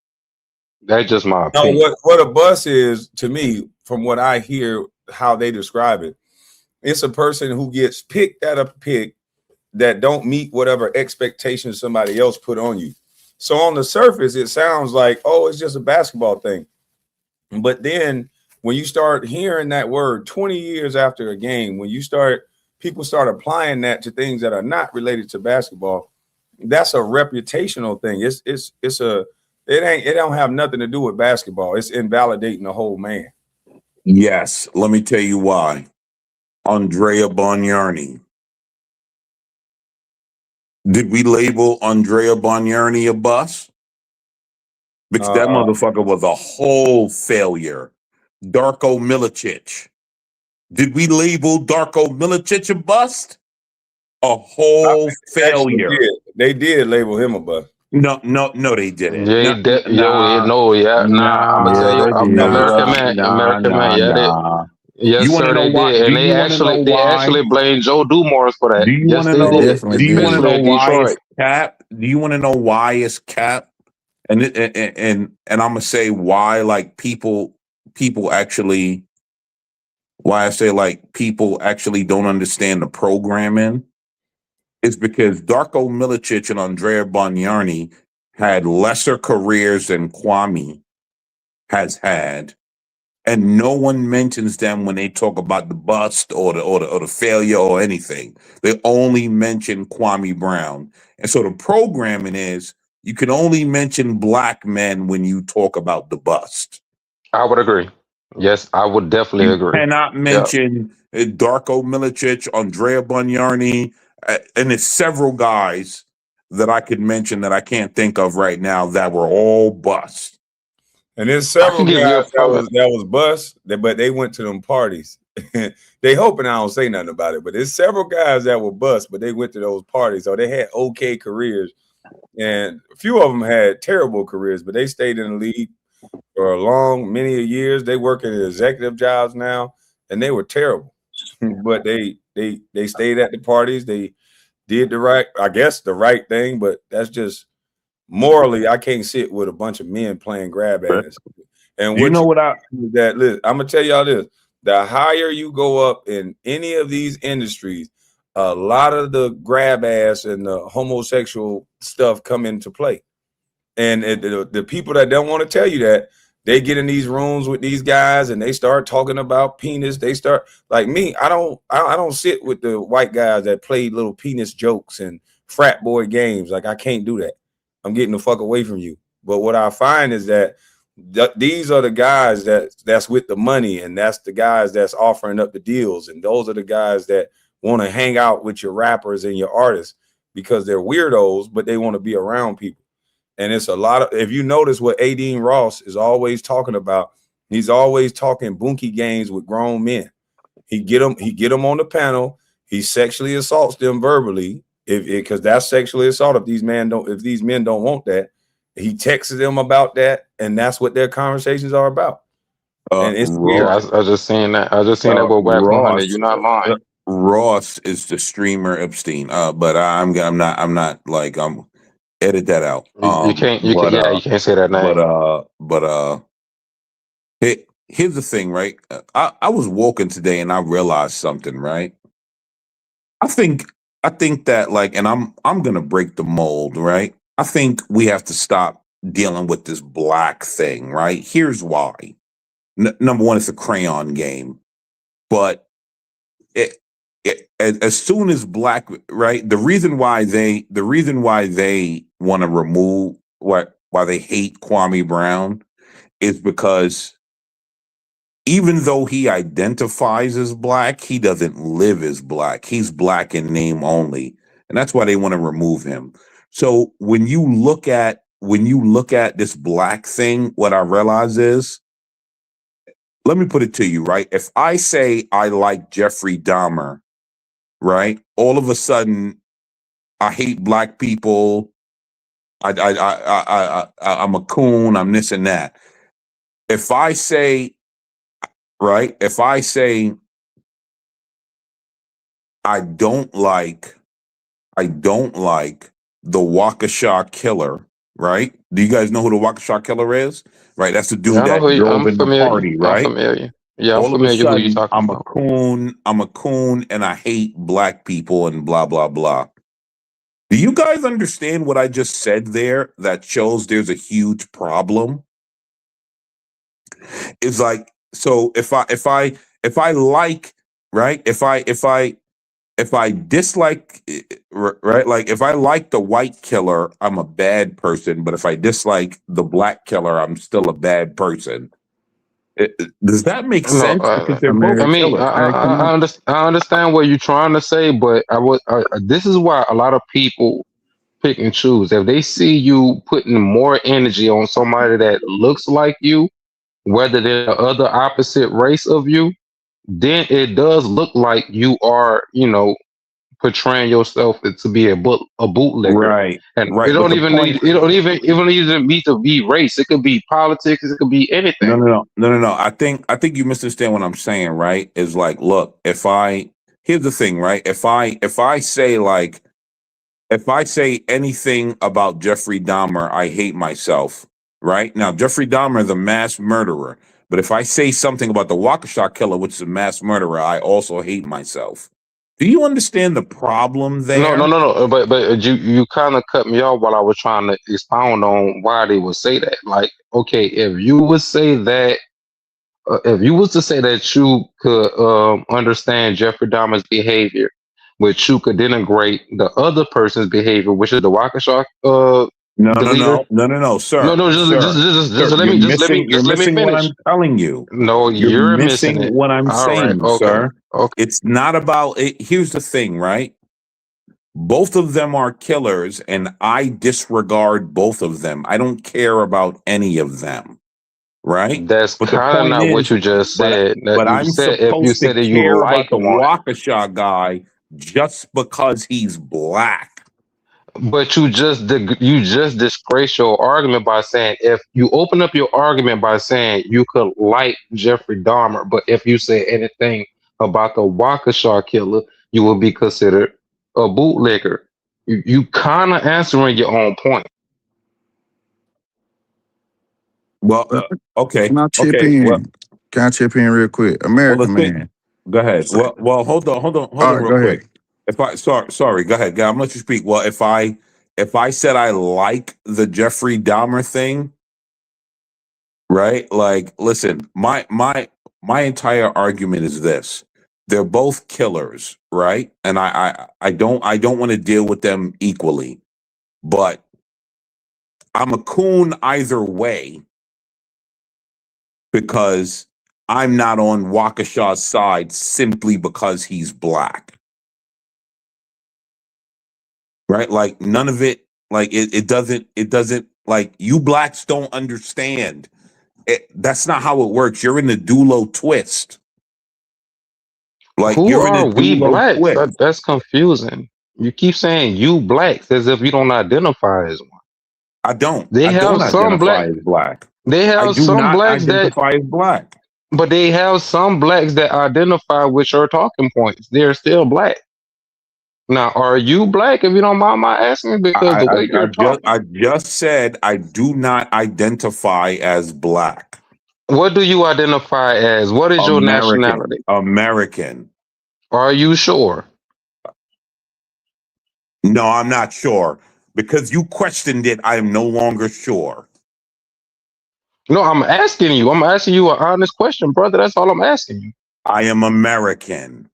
That's just my No, opinion. what a bus is to me, from what I hear, how they describe it, it's a person who gets picked at a pick that don't meet whatever expectations somebody else put on you. So on the surface, it sounds like, oh, it's just a basketball thing. But then when you start hearing that word 20 years after a game, when people start applying that to things that are not related to basketball, that's a reputational thing. It don't have nothing to do with basketball. It's invalidating the whole man. Yes, let me tell you why. Andrea Bargnani. Did we label Andrea Bargnani a bust? Because that Uh, motherfucker was a whole failure. Darko Milicic. Did we label Darko Milicic a bust? A I whole think they actually failure. did. They did label him a bust. No, they didn't. Yeah, no, yeah, nah. I'm gonna tell Yeah, you, they did. American man, yeah, they, Nah. You yes, want to sir, know they why? did, Do and you want to know they why? actually blamed Joe Dumars for that. Do you want Yes, to they They know? did, definitely Do you want to did. especially know in why it's Detroit. cap? Do you want to know why it's cap? And I'm gonna say why, like people actually, why I say like people actually don't understand the programming is because Darko Milicic and Andrea Bargnani had lesser careers than Kwame has had, and no one mentions them when they talk about the bust or the failure or anything. They only mention Kwame Brown, and so the programming is you can only mention black men when you talk about the bust. I would agree. Yes, I would definitely You agree. cannot Yeah, mention Darko Milicic, Andrea Bargnani, and there's several guys that I could mention that I can't think of right now that were all bust. And there's I several can give you a guys point. that was bust, but they went to them parties. They hoping I don't say nothing about it, but there's several guys that were bust, but they went to those parties, so they had okay careers, and a few of them had terrible careers, but they stayed in the league for many years. They work in executive jobs now, and they were terrible, but they stayed at the parties. They did I guess, the right thing, but that's just morally, I can't sit with a bunch of men playing grab ass. And You what know you what I? that listen, I'm gonna tell y'all this: the higher you go up in any of these industries, a lot of the grab ass and the homosexual stuff come into play. And the people that don't want to tell you that, they get in these rooms with these guys and they start talking about penis. They start, like me. I don't sit with the white guys that play little penis jokes and frat boy games. Like, I can't do that. I'm getting the fuck away from you. But what I find is that these are the guys that's with the money, and that's the guys that's offering up the deals, and those are the guys that want to hang out with your rappers and your artists because they're weirdos, but they want to be around people. And it's a lot of, if you notice what Adine Ross is always talking about, he's always talking bunkie games with grown men. He get them on the panel. He sexually assaults them verbally, if because that's sexually assault. If these men don't want that, he texts them about that, and that's what their conversations are about. And it's Yeah, weird. Ross. I just seen that. I just seen that with Whack 100. Ross. You're not lying. Ross is the streamer Epstein. But I'm not like edit that out. You can't. You can. Yeah, you can't say that name. But here's the thing, right? I was woken today and I realized something, right? I think I think that like, and I'm gonna break the mold, right? I think we have to stop dealing with this black thing, right? Here's why. Number one, it's a crayon game, but as soon as black, right? The reason why they want to remove why they hate Kwame Brown is because even though he identifies as black, he doesn't live as black. He's black in name only. And that's why they want to remove him. So when you look at this black thing, what I realize is, let me put it to you, right? If I say I like Jeffrey Dahmer, right? All of a sudden I hate black people I'm a coon. I'm this and that. If I say right, if I say I don't like the Waukesha Killer, right? Do you guys know who the Waukesha Killer is? Right, that's the dude Yeah, I know that who you, drove I'm in the familiar. party, I'm right? familiar. Yeah, I'm All of a familiar who you're sudden, talking I'm a about. coon, and I hate black people and blah blah blah. Do you guys understand what I just said there? That shows there's a huge problem. It's like, so if I like, right, if I dislike, right, like if I like the white killer, I'm a bad person, but if I dislike the black killer, I'm still a bad person. Does that make No, sense? Because they're both I American. mean, killers. I understand what you're trying to say, but this is why a lot of people pick and choose. If they see you putting more energy on somebody that looks like you, whether they're the other opposite race of you, then it does look like you are, portraying yourself to be a bootlegger. Right, And right. But the point, it don't even need to be race. It could be politics. It could be anything. no. I think you misunderstand what I'm saying, right? Is like, look, here's the thing, right? If I say like, if I say anything about Jeffrey Dahmer, I hate myself, right? Now, Jeffrey Dahmer, the mass murderer. But if I say something about the Waukesha Killer, which is a mass murderer, I also hate myself. Do you understand the problem No, no, there? no, no. But you kind of cut me off while I was trying to expound on why they would say that. Like, okay, if you would say that, if you was to say that you could understand Jeffrey Dahmer's behavior, but you could denigrate the other person's behavior, which is the Waukesha the leader. No, No, sir, no, sir, just sir. You're let me missing what finish. I'm telling you. No, You're you're missing missing it. what I'm All right, saying, okay, sir. okay. It's not about it. Here's the thing, right? Both of them are killers, and I disregard both of them. I don't care about any of them, right? That's But the kind of point not what is, you just said. That but you I'm said if you supposed to said that you care about like the one. Waukesha guy just because he's black. But you just disgrace your argument by saying if you open up your argument by saying you could like Jeffrey Dahmer, but if you say anything about the Waukesha killer, you will be considered a bootlegger. You kind of answering your own point. Well, okay, Can I chip okay. in? Can I chip in real quick? Well, the American thing. man. Go ahead. Well, hold All on, right, real go ahead. quick. If I sorry, go ahead. I'm gonna let you speak. Well, if I said I like the Jeffrey Dahmer thing, right? Like, listen, my entire argument is this: they're both killers, right? And I don't want to deal with them equally, but I'm a coon either way because I'm not on Waukesha's side simply because he's black. Right? Like none of it, like it doesn't like you blacks don't understand. That's not how it works. You're in the Dulo twist. Like Who you're in a are we Dulo blacks? twist. That's confusing. You keep saying you blacks as if you don't identify as one. I don't. They I have don't some identify black. as black. They I have do some not blacks that, identify as black. but they have some blacks that identify with your talking points. They're still black. Now, are you black? If you don't mind my asking, because the way you're talking, I just said I do not identify as black. what do you identify as? What is your American. nationality? American. Are you sure? No, I'm not sure. Because you questioned it, I am no longer sure. No, I'm asking you. I'm asking you an honest question, brother. That's all I'm asking you. I am American.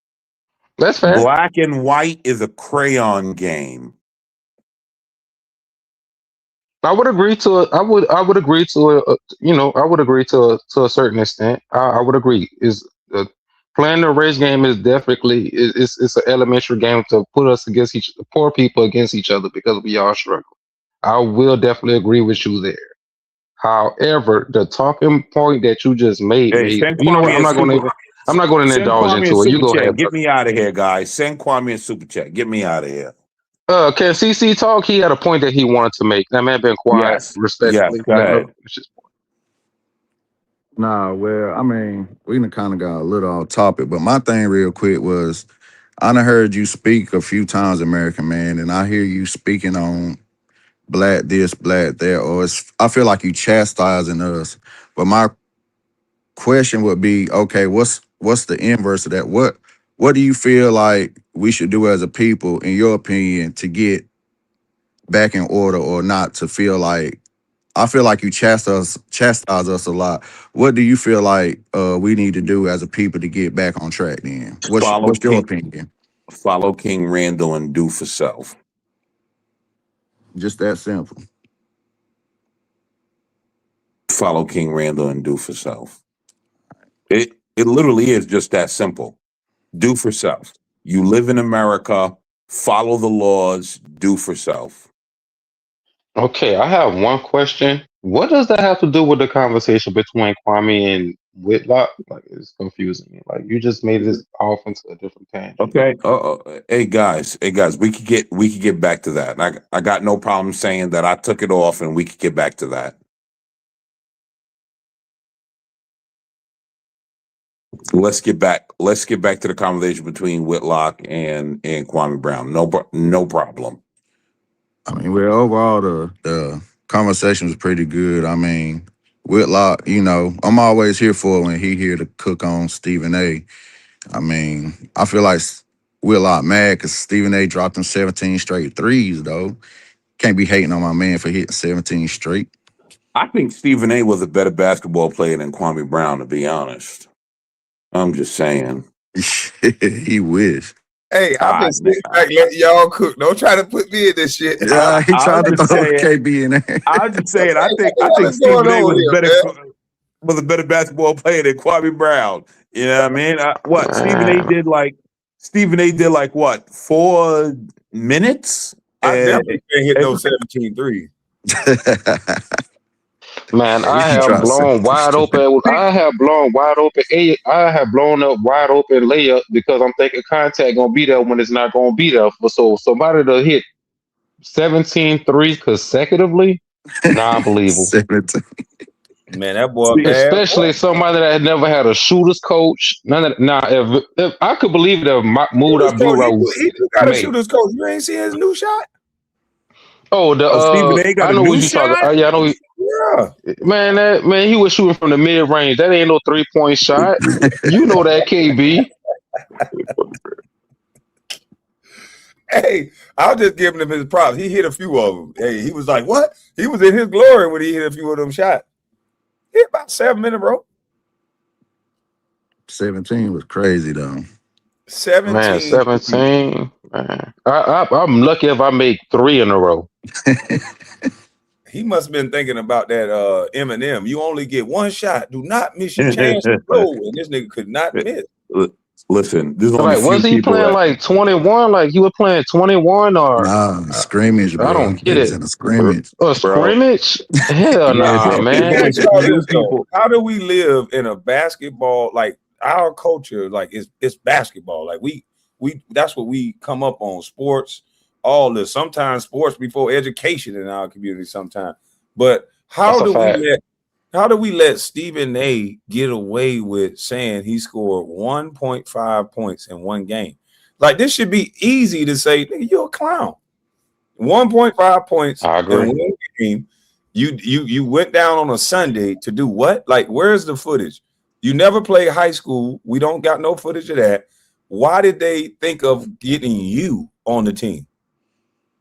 That's fair. Black and white is a crayon game. I would agree to it. I would agree to a, I would agree to a certain extent. I would agree. Is playing the race game is definitely it's an elementary game to put us against the poor people against each other because we all struggle. I will definitely agree with you there. However, the talking point that you just Hey, made, send you know what? Kwame a super I'm not going to send indulge Kwame a into it. You super go chat. ahead, Get brother. me out of here, guys. Send Kwame a super chat. Get me out of here. Can CC talk? He had a point that he wanted to make. That man been quiet, Yes. respectfully. Go ahead. It's just- Nah, well, I mean, we done kind of got a little off topic, but my thing real quick was I done heard you speak a few times, American Man, and I hear you speaking on black this, black that, or I feel like you chastising us. But my question would be, okay, what's the inverse of that? What do you feel like we should do as a people, in your opinion, to get back in order or not to feel like I feel like you chastise us a lot. What do you feel like we need to do as a people to get back on track then? What's your opinion? Follow King Randall and do for self. Just that simple. Follow King Randall and do for self. It literally is just that simple. Do for self. You live in America, follow the laws, do for self. Okay, I have one question. What does that have to do with the conversation between Kwame and Whitlock? Like, it's confusing me. Like, you just made this off into a different tangent. Okay. Hey guys, we could get back to that. I got no problem saying that I took it off, and we could get back to that. Let's get back to the conversation between Whitlock and Kwame Brown. No problem. I mean, well, overall, the conversation was pretty good. I mean, Whitlock, I'm always here for it when he here to cook on Stephen A. I mean, I feel like Whitlock mad because Stephen A dropped him 17 straight threes, though. Can't be hating on my man for hitting 17 straight. I think Stephen A was a better basketball player than Kwame Brown, to be honest. I'm just saying. He wish. Hey, I've been sitting back letting y'all cook. Don't try to put me in this shit. Yeah, he tried to throw KB in there. I'm just saying. I think Stephen A was a better basketball player than Kwame Brown. You know what I mean? Stephen A did like what, 4 minutes? I definitely can't hit no 17 threes. Man, I have blown wide open. I have blown up wide open layup because I'm thinking contact gonna be there when it's not gonna be there. So somebody to hit 17 threes consecutively, non-believable. 17. Man, that boy Especially somebody that had never had a shooter's coach. If I could believe that Mahmoud Abdul he got a shooter's coach. You ain't seen his new shot? Oh, Stephen A got I know a new what you talking. shot? Yeah, I know. Man, he was shooting from the mid range. That ain't no 3-point shot. You know that, KB. Hey, I'll just give him his props. He hit a few of them. Hey, he was like, what? He was in his glory when he hit a few of them shots. He hit about 7 minutes, bro. 17 was crazy, though. 17. Man, 17. Man. I'm lucky if I make 3 in a row. He must have been thinking about that Eminem. You only get one shot. Do not miss your chance to go. And this nigga could not miss. Listen, was he playing like 21? Like he was playing 21 or scrimmage, bro. I don't get it. In a scrimmage. A scrimmage? Hell nah, man. How do we live in a basketball, like our culture, like it's basketball. Like we that's what we come up on, sports, all this. Sometimes sports before education in our community sometimes. But how do we let Stephen A get away with saying he scored 1.5 points in one game? Like, this should be easy to say, nigga, you're a clown. 1.5 points I agree. in one game. You went down on a Sunday to do what? Like, where's the footage? You never played high school. We don't got no footage of that. Why did they think of getting you on the team?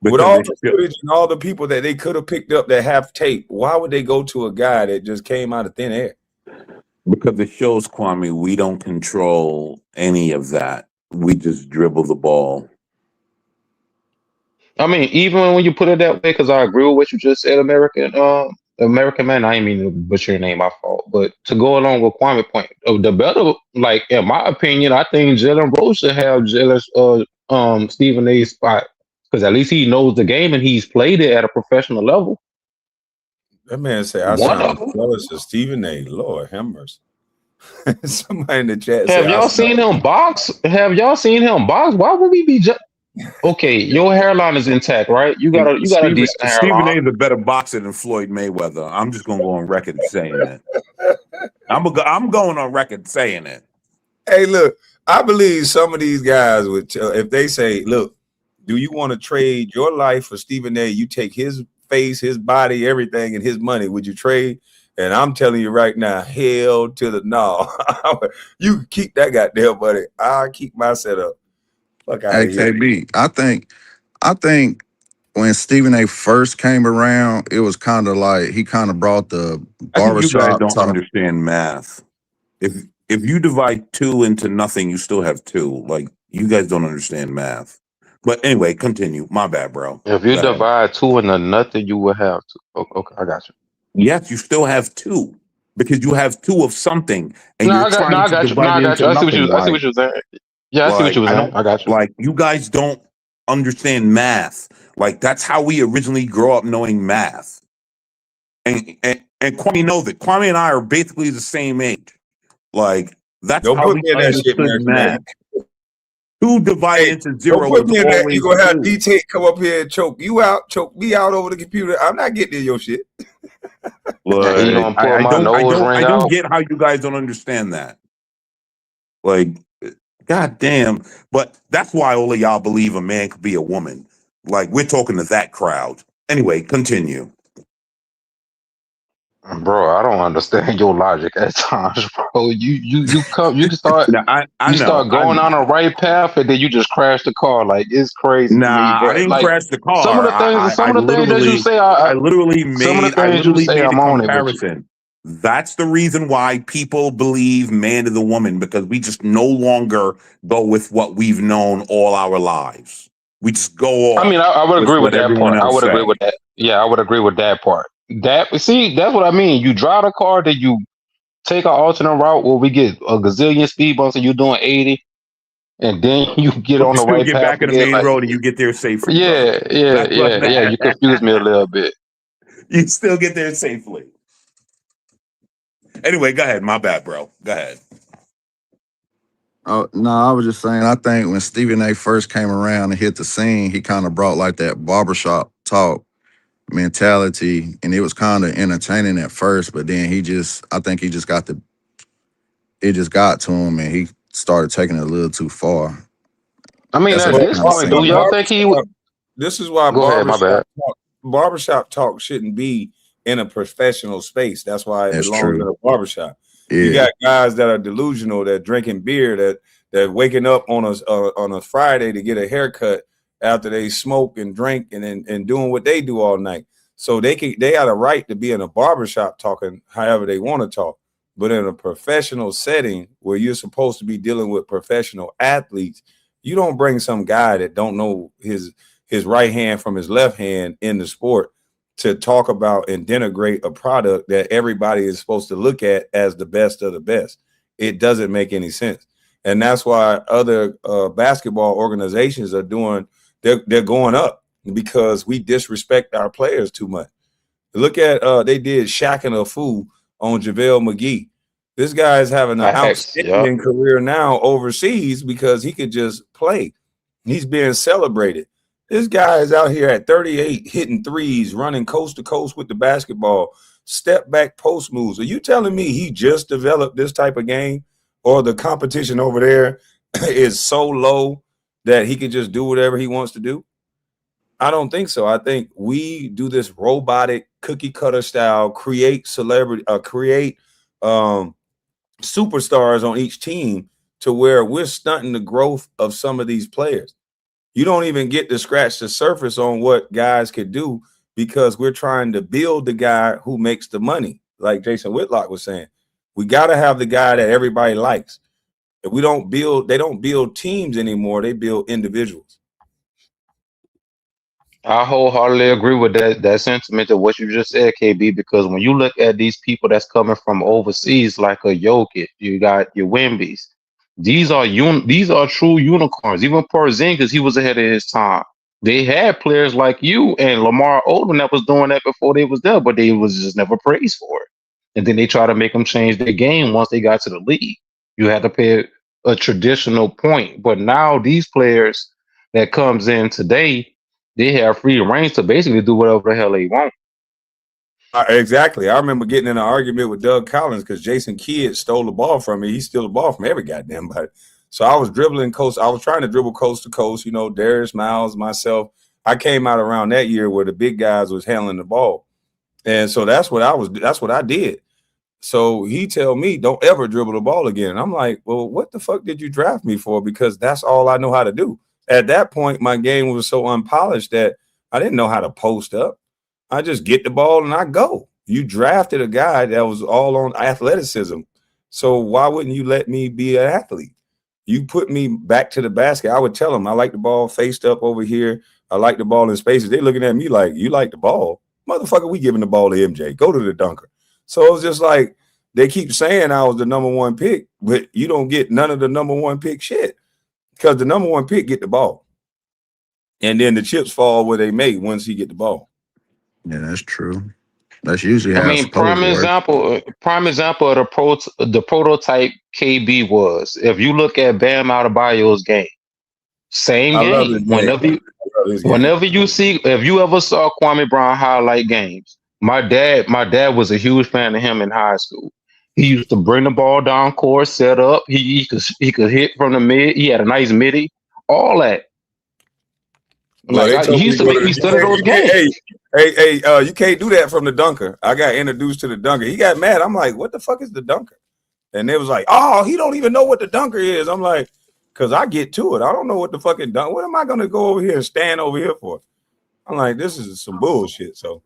With all the footage and all the people that they could have picked up that have tape, why would they go to a guy that just came out of thin air? Because it shows, Kwame, we don't control any of that. We just dribble the ball. I mean, even when you put it that way, because I agree with what you just said, American man. I didn't mean to butcher your name, my fault. But to go along with Kwame's point, the better, like in my opinion, I think Jalen Rose should have Stephen A's spot. Because at least he knows the game and he's played it at a professional level. That man said, I sound jealous of Stephen A. Lord have mercy. Somebody in the chat Have y'all seen him box? Why would we be Okay, your hairline is intact, right? You got a decent Stephen A hairline. is a better boxer than Floyd Mayweather. I'm just gonna go on record saying that. I'm going on record saying it. Hey, look, I believe some of these guys would tell if they say, "Look, do you want to trade your life for Stephen A? You take his face, his body, everything, and his money. Would you trade?" And I'm telling you right now, hell to the no. You can keep that goddamn money. I'll keep my setup. Fuck out of here. AKB. I think when Stephen A first came around, it was kind of like he kind of brought the I think you guys barbershop don't talk. understand math. If you divide 2 into nothing, you still have 2. Like you guys don't understand math. But anyway, continue. My bad, bro. If you Go ahead. divide 2 into nothing, you will have 2. Okay, I got you. Yes, you still have 2 because you have 2 of something, and No, you're I trying to got you. No, divide I it got into you. nothing. I see what you're saying. Yeah, I see what you were I saying. don't I got you. like you guys don't understand math. Like that's how we originally grow up knowing math. And Kwame knows it. Kwame and I are basically the same age. Like that's Don't how put we me in that shit, understood American man. math. 2 divided Hey, into don't 0 put is me in that. You always gonna have 2. DT come up here and choke you out, choke me out over the computer. I'm not getting in your shit. And he Like gonna pull my nose I ring don't out. get how you guys don't understand that. Like, god damn. But that's why all of y'all believe a man could be a woman. Like, we're talking to that crowd. Anyway, continue. Bro, I don't understand your logic at times, bro. Now, I You know. start going on a right path and then you just crash the car. Like it's crazy to me, Nah, I bro. didn't Like crash the car. some of the things that you say, I literally made a I'm on it with you. comparison. That's the reason why people believe man to the woman, because we just no longer go with what we've known all our lives. We just go I mean, off I would with agree with what that everyone part. I else would agree say. with that. Yeah, I would agree with that part. That's what I mean. You drive a car, then you take an alternate route where we get a gazillion speed bumps and you're doing 80, and then you get But on you the still right get path back in the again. main Like, road and you get there safely, brother. yeah, That's what yeah. You confuse me a little bit. you still get there safely. Anyway, go ahead. My bad, bro. Go ahead. Oh no, I was just saying. I think when Stephen A first came around and hit the scene, he kind of brought like that barbershop talk mentality, and it was kind of entertaining at first. But then I think he just it just got to him, and he started taking it a little too far. I mean, That's at what I But this kind of point, do seen. y'all think he would? this is why Go ahead, my bad. barbershop talk shouldn't be in a professional space. That's why it That's belongs in true. a barbershop. You Yeah. got guys that are delusional, that drinking beer, that waking up on a Friday to get a haircut after they smoke and drink and doing what they do all night. So they got a right to be in a barbershop talking however they want to talk. But in a professional setting where you're supposed to be dealing with professional athletes, you don't bring some guy that don't know his right hand from his left hand in the sport to talk about and denigrate a product that everybody is supposed to look at as the best of the best. It doesn't make any sense. And that's why other basketball organizations are they're going up because we disrespect our players too much. Look at they did Shaq and a Fool on JaVale McGee. This guy is having an Facts. Yep. outstanding career now overseas because he could just play. He's being celebrated. This guy is out here at 38 hitting threes, running coast to coast with the basketball, step back post moves. Are you telling me he just developed this type of game, or the competition over there is so low that he can just do whatever he wants to do? I don't think so. I think we do this robotic cookie cutter style, create um, superstars on each team to where we're stunting the growth of some of these players. You don't even get to scratch the surface on what guys could do because we're trying to build the guy who makes the money. Like Jason Whitlock was saying, we got to have the guy that everybody likes. If they don't build teams anymore. They build individuals. I wholeheartedly agree with that sentiment of what you just said, KB. Because when you look at these people that's coming from overseas, like a Jokic, you got your Wimbies. These are true unicorns. Even Porzingis, he was ahead of his time. They had players like you and Lamar Odom that was doing that before they was there, but they was just never praised for it. And then they try to make them change their game once they got to the league. You had to pay a traditional point, but now these players that comes in today, they have free reign to basically do whatever the hell they want. Exactly. I remember getting in an argument with Doug Collins because Jason Kidd stole the ball from me. He stole the ball from every goddamn body. So I was dribbling coast. I was trying to dribble coast to coast. You know, Darius Miles, myself. I came out around that year where the big guys was handling the ball, and so that's what I was. That's what I did. So he tell me, don't ever dribble the ball again. And I'm like, well, what the fuck did you draft me for? Because that's all I know how to do. At that point, my game was so unpolished that I didn't know how to post up. I just get the ball and I go. You drafted a guy that was all on athleticism. So why wouldn't you let me be an athlete? You put me back to the basket. I would tell them I like the ball faced up over here. I like the ball in spaces. They looking at me like, you like the ball? Motherfucker, we giving the ball to MJ. Go to the dunker. So it was just like they keep saying I was the number one pick, but you don't get none of the number one pick shit because the number one pick get the ball. And then the chips fall where they may once he get the ball. Yeah, that's true. That's usually I how it's mean, supposed to work. prime example of the prototype KB was if you look at Bam Adebayo's game, same I love his game. game. I love his game. Whenever you see, if you ever saw Kwame Brown highlight games, my dad was a huge fan of him in high school. He used to bring the ball down court, set up. He could hit from the mid. He had a nice midi, all that. Well, they He told me used to to go make to me study those games. you can't do that from the dunker. I got introduced to the dunker. He got mad. I'm like, what the fuck is the dunker? And they was like, oh, he don't even know what the dunker is. I'm like, because I get to it. I don't know what the fucking dunker. What am I going to go over here and stand over here for? I'm like, this is some bullshit. So,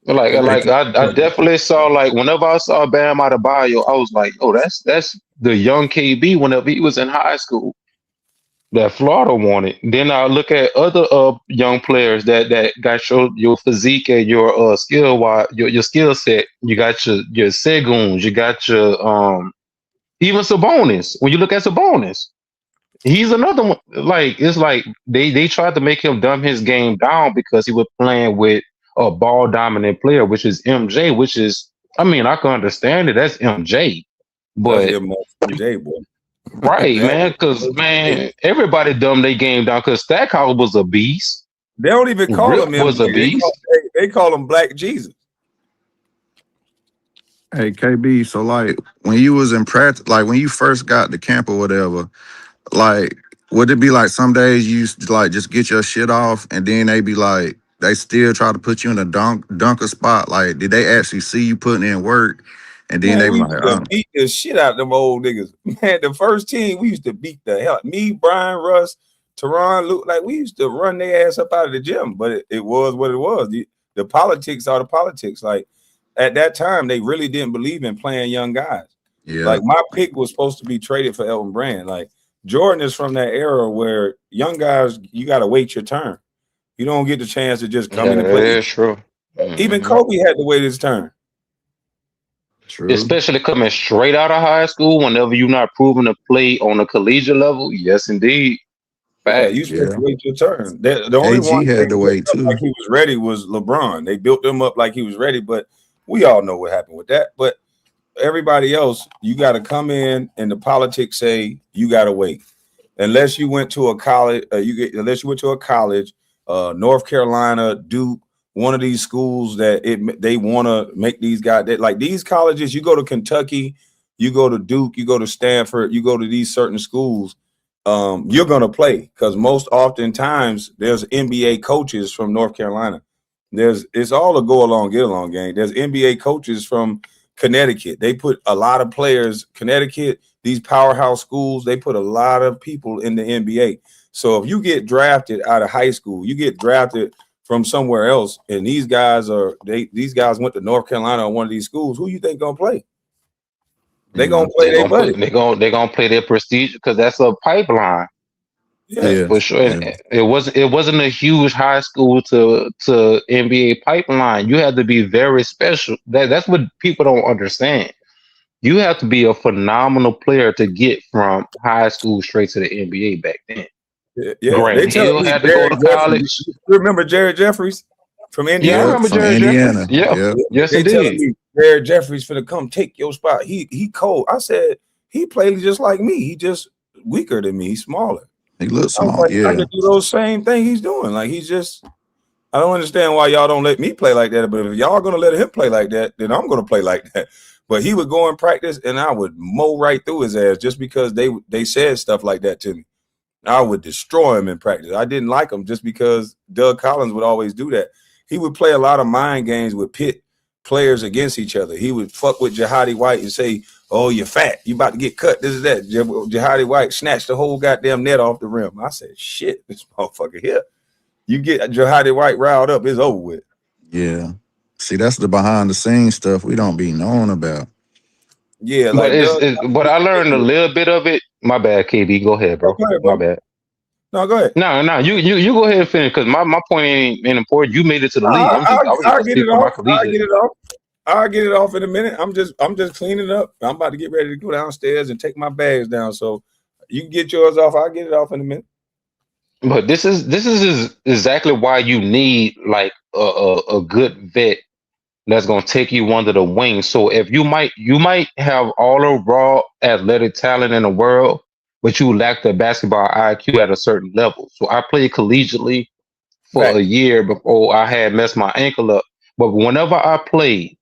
I definitely saw whenever I saw Bam Adebayo, I was like, oh, that's the young KB whenever he was in high school that Florida wanted. Then I look at other young players that got your physique and your your skill set. You got your Seguns, you got your even Sabonis. When you look at Sabonis, he's another one. It's like they tried to make him dumb his game down because he was playing with a ball dominant player, which is MJ. Which is, I mean, I can understand it. That's MJ, that's but MJ, boy. right, man. Because man, everybody dumbed their game down. Because Stackhouse was a beast. They don't even call Rip him MJ. was a beast. They call him Black Jesus. Hey KB, so like when you was in practice, like when you first got to camp or whatever, like would it be like some days you used to like just get your shit off and then they be like they still try to put you in a dunker spot? Like did they actually see you putting in work and then Man, they we be used like, to beat the shit out of them old niggas. Man, the first team, we used to beat the hell. Me, Brian, Russ, Teron, Luke, like we used to run their ass up out of the gym, but it was what it was. The politics are the politics. Like at that time, they really didn't believe in playing young guys. yeah, Like my pick was supposed to be traded for Elton Brand. Like Jordan is from that era where young guys, you got to wait your turn. You don't get the chance to just come Yeah, in and that play. is true. Even Kobe had to wait his turn. true. Especially coming straight out of high school, whenever you're not proven to play on a collegiate level. Yes, indeed. Yeah, Fact. you supposed Yeah. to wait your turn. The only one AG had to wait built up like too. he was ready was LeBron. They built him up like he was ready, but we all know what happened with that. But everybody else, you got to come in, and the politics say you got to wait unless you went to a college. Unless you went to a college, North Carolina, Duke, one of these schools that they want to make these guys that like these colleges. You go to Kentucky, you go to Duke, you go to Stanford, you go to these certain schools. You're gonna play because most oftentimes there's NBA coaches from North Carolina. It's all a go along, get along game. There's NBA coaches from Connecticut. They put a lot of players, Connecticut, these powerhouse schools, they put a lot of people in the NBA. So if you get drafted out of high school, you get drafted from somewhere else, and these guys went to North Carolina or one of these schools, who you think gonna play? They gonna play their buddy. They're gonna play their prestige because that's a pipeline. Yeah. For sure. Yeah. It wasn't a huge high school to NBA pipeline. You had to be very special. That's what people don't understand. You have to be a phenomenal player to get from high school straight to the NBA back then. Yeah, Grant they tell Hill me had to go Jared to college. Jeffries. You remember Jared Jeffries from Yeah, I Indiana? remember From Jared Indiana. Jeffries. Yeah. Yeah. Yes, They telling indeed. me Jared Jeffries finna come take your spot. He cold. I said he played just like me. He just weaker than me. He's smaller. He looks I was smart. like, I Yeah. could do those same thing he's doing. Like he's just. I don't understand why y'all don't let me play like that. But if y'all gonna let him play like that, then I'm gonna play like that. But he would go in practice, and I would mow right through his ass just because they said stuff like that to me. I would destroy him in practice. I didn't like him just because Doug Collins would always do that. He would play a lot of mind games with pit players against each other. He would fuck with Jahadi White and say, "Oh, you're fat. You about to get cut. This is that." Jahadi White snatched the whole goddamn net off the rim. I said, "Shit, this motherfucker here." You get Jahadi White riled up, it's over with. Yeah. See, that's the behind the scenes stuff we don't be knowing about. Yeah, But like Doug. but I learned a little bit of it. My bad, KB. Go ahead, Oh, bro. go ahead, My bro. bad. No, go ahead. No, you go ahead and finish because my point ain't important. You made it to the No, league. I was just I'll gonna get it speak from my off. I'll collegiate. get it off. I'll get it off in a minute. I'm just cleaning up. I'm about to get ready to go downstairs and take my bags down. So you can get yours off. I'll get it off in a minute. But this is exactly why you need like a good vet that's gonna take you under the wing. So if you might have all the raw athletic talent in the world, but you lack the basketball IQ at a certain level. So I played collegiately for a Fact. year before I had messed my ankle up. But whenever I played,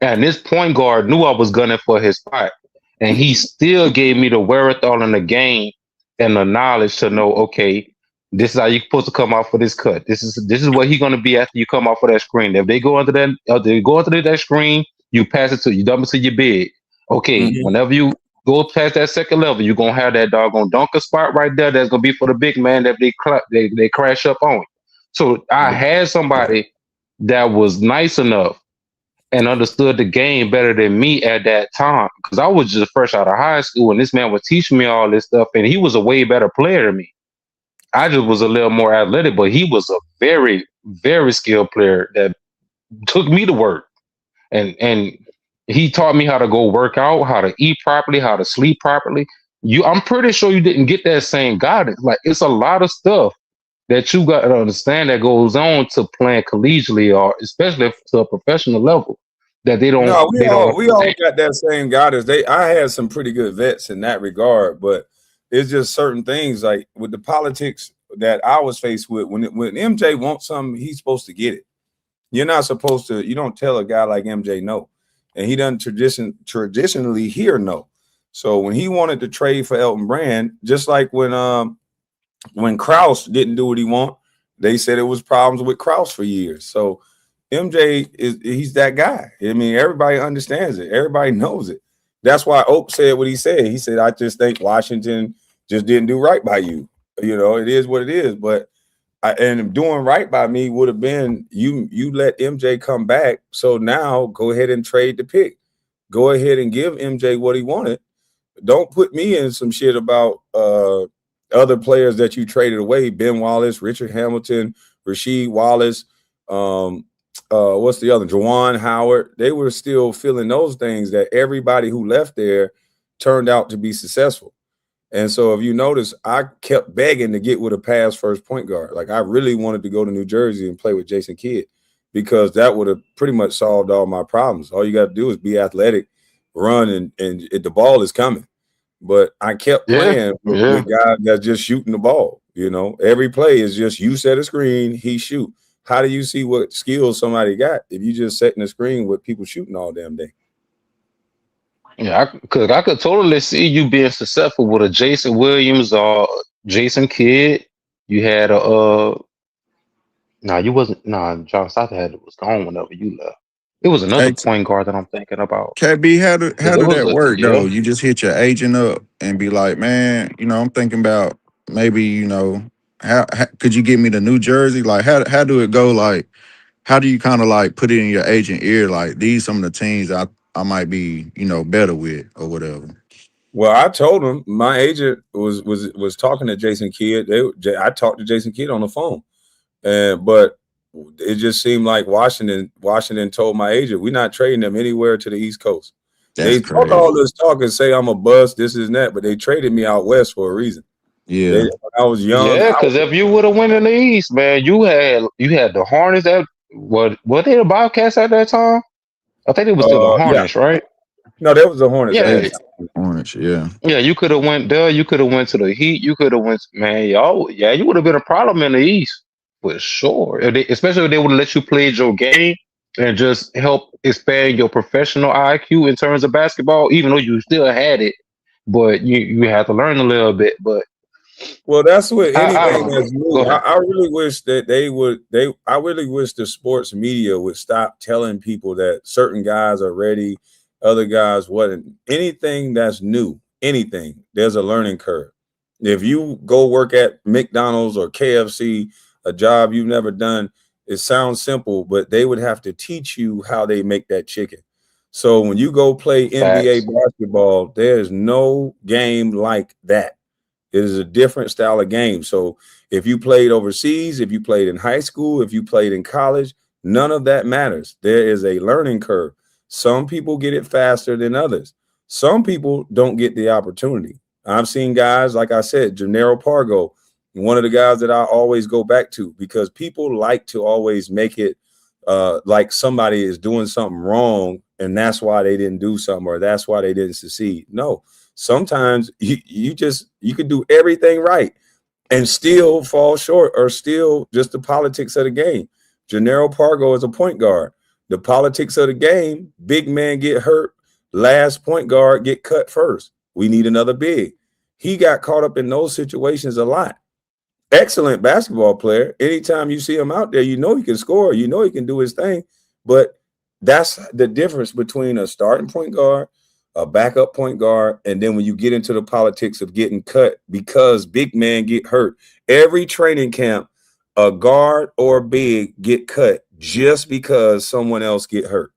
and this point guard knew I was gunning for his spot, and he still gave me the wherewithal in the game and the knowledge to know, okay, this is how you're supposed to come off for this cut. This is what he's gonna be after you come off for that screen. If they go under that screen, you pass it to you dump it to your big. Okay, Mm-hmm. whenever you go past that second level, you're gonna have that doggone dunker spot right there. That's gonna be for the big man that they crash up on. So I had somebody that was nice enough and understood the game better than me at that time because I was just fresh out of high school and this man was teaching me all this stuff and he was a way better player than me. I just was a little more athletic, but he was a very, very skilled player that took me to work and he taught me how to go work out, how to eat properly, how to sleep properly. I'm pretty sure you didn't get that same guidance. Like it's a lot of stuff that you got to understand that goes on to playing collegially or especially to a professional level that they don't No, they don't we all understand. got that same guidance. I had some pretty good vets in that regard, but it's just certain things like with the politics that I was faced with when MJ wants something, he's supposed to get it. You're not supposed to. You don't tell a guy like MJ no, and he doesn't traditionally hear no. So when he wanted to trade for Elton Brand, just like when Krause didn't do what he want, they said it was problems with Krause for years. So MJ he's that guy. I mean, everybody understands it. Everybody knows it. That's why Oak said what he said. He said, "I just think Washington just didn't do right by you. You know, it is what it is." But and doing right by me would have been you let MJ come back. So now go ahead and trade the pick. Go ahead and give MJ what he wanted. Don't put me in some shit about other players that you traded away. Ben Wallace, Richard Hamilton, Rasheed Wallace, what's the other? Juwan Howard. They were still feeling those things that everybody who left there turned out to be successful. And so if you notice, I kept begging to get with a pass first point guard. Like I really wanted to go to New Jersey and play with Jason Kidd because that would have pretty much solved all my problems. All you got to do is be athletic, run, and the ball is coming. But I kept Yeah, playing yeah. with guys that's just shooting the ball. You know, every play is just you set a screen, he shoot. How do you see what skills somebody got if you just setting a screen with people shooting all damn day? Yeah, I could totally see you being successful with a Jason Williams or Jason Kidd. You had a no, you wasn't. No, John Stockton was gone whenever you left. It was another Hey, point guard that I'm thinking about KB, because how it do was that a work though? yeah. You just hit your agent up and be like, man, I'm thinking about maybe, how could you get me to New Jersey? Like how do it go? Like how do you kind of like put it in your agent ear? Like these some of the teams I might be, better with or whatever. Well, I told him my agent was talking to Jason Kidd. I talked to Jason Kidd on the phone, but it just seemed like Washington told my agent we're not trading them anywhere to the East Coast. That's They talk all crazy. this talk and say I'm a bust, this is that, but they traded me out west for a reason. Yeah. When I was young, Yeah, because if you would have went in the East, man, you had the Hornets that were they the Bobcats at that time? I think it was still the yeah, Hornets, right? No, that was the Hornets at Yeah, that time. Hornets, yeah. yeah. You could have went there. You could have went to the Heat. You could have went. Man, y'all. Yeah, you would have been a problem in the East for sure. Especially if they would have let you play your game and just help expand your professional IQ in terms of basketball. Even though you still had it, but you had to learn a little bit. But Well, that's what I anything don't know. that's Go new. ahead. I really wish that they would. I really wish the sports media would stop telling people that certain guys are ready, other guys wasn't. Anything that's new, anything, there's a learning curve. If you go work at McDonald's or KFC, a job you've never done, it sounds simple, but they would have to teach you how they make that chicken. So when you go play NBA Facts. basketball, there's no game like that. It is a different style of game. So if you played overseas, if you played in high school, if you played in college, none of that matters. There is a learning curve. Some people get it faster than others. Some people don't get the opportunity. I've seen guys, like I said, Gennaro Pargo, one of the guys that I always go back to because people like to always make it like somebody is doing something wrong and that's why they didn't do something or that's why they didn't succeed. No, sometimes you could do everything right and still fall short or still just the politics of the game. Gennaro Pargo is a point guard. The politics of the game, big man get hurt, last point guard get cut first. We need another big. He got caught up in those situations a lot. Excellent basketball player. Anytime you see him out there, you know he can score, you know he can do his thing. But that's the difference between a starting point guard, a backup point guard, and then when you get into the politics of getting cut because big man get hurt. Every training camp, a guard or a big get cut just because someone else get hurt.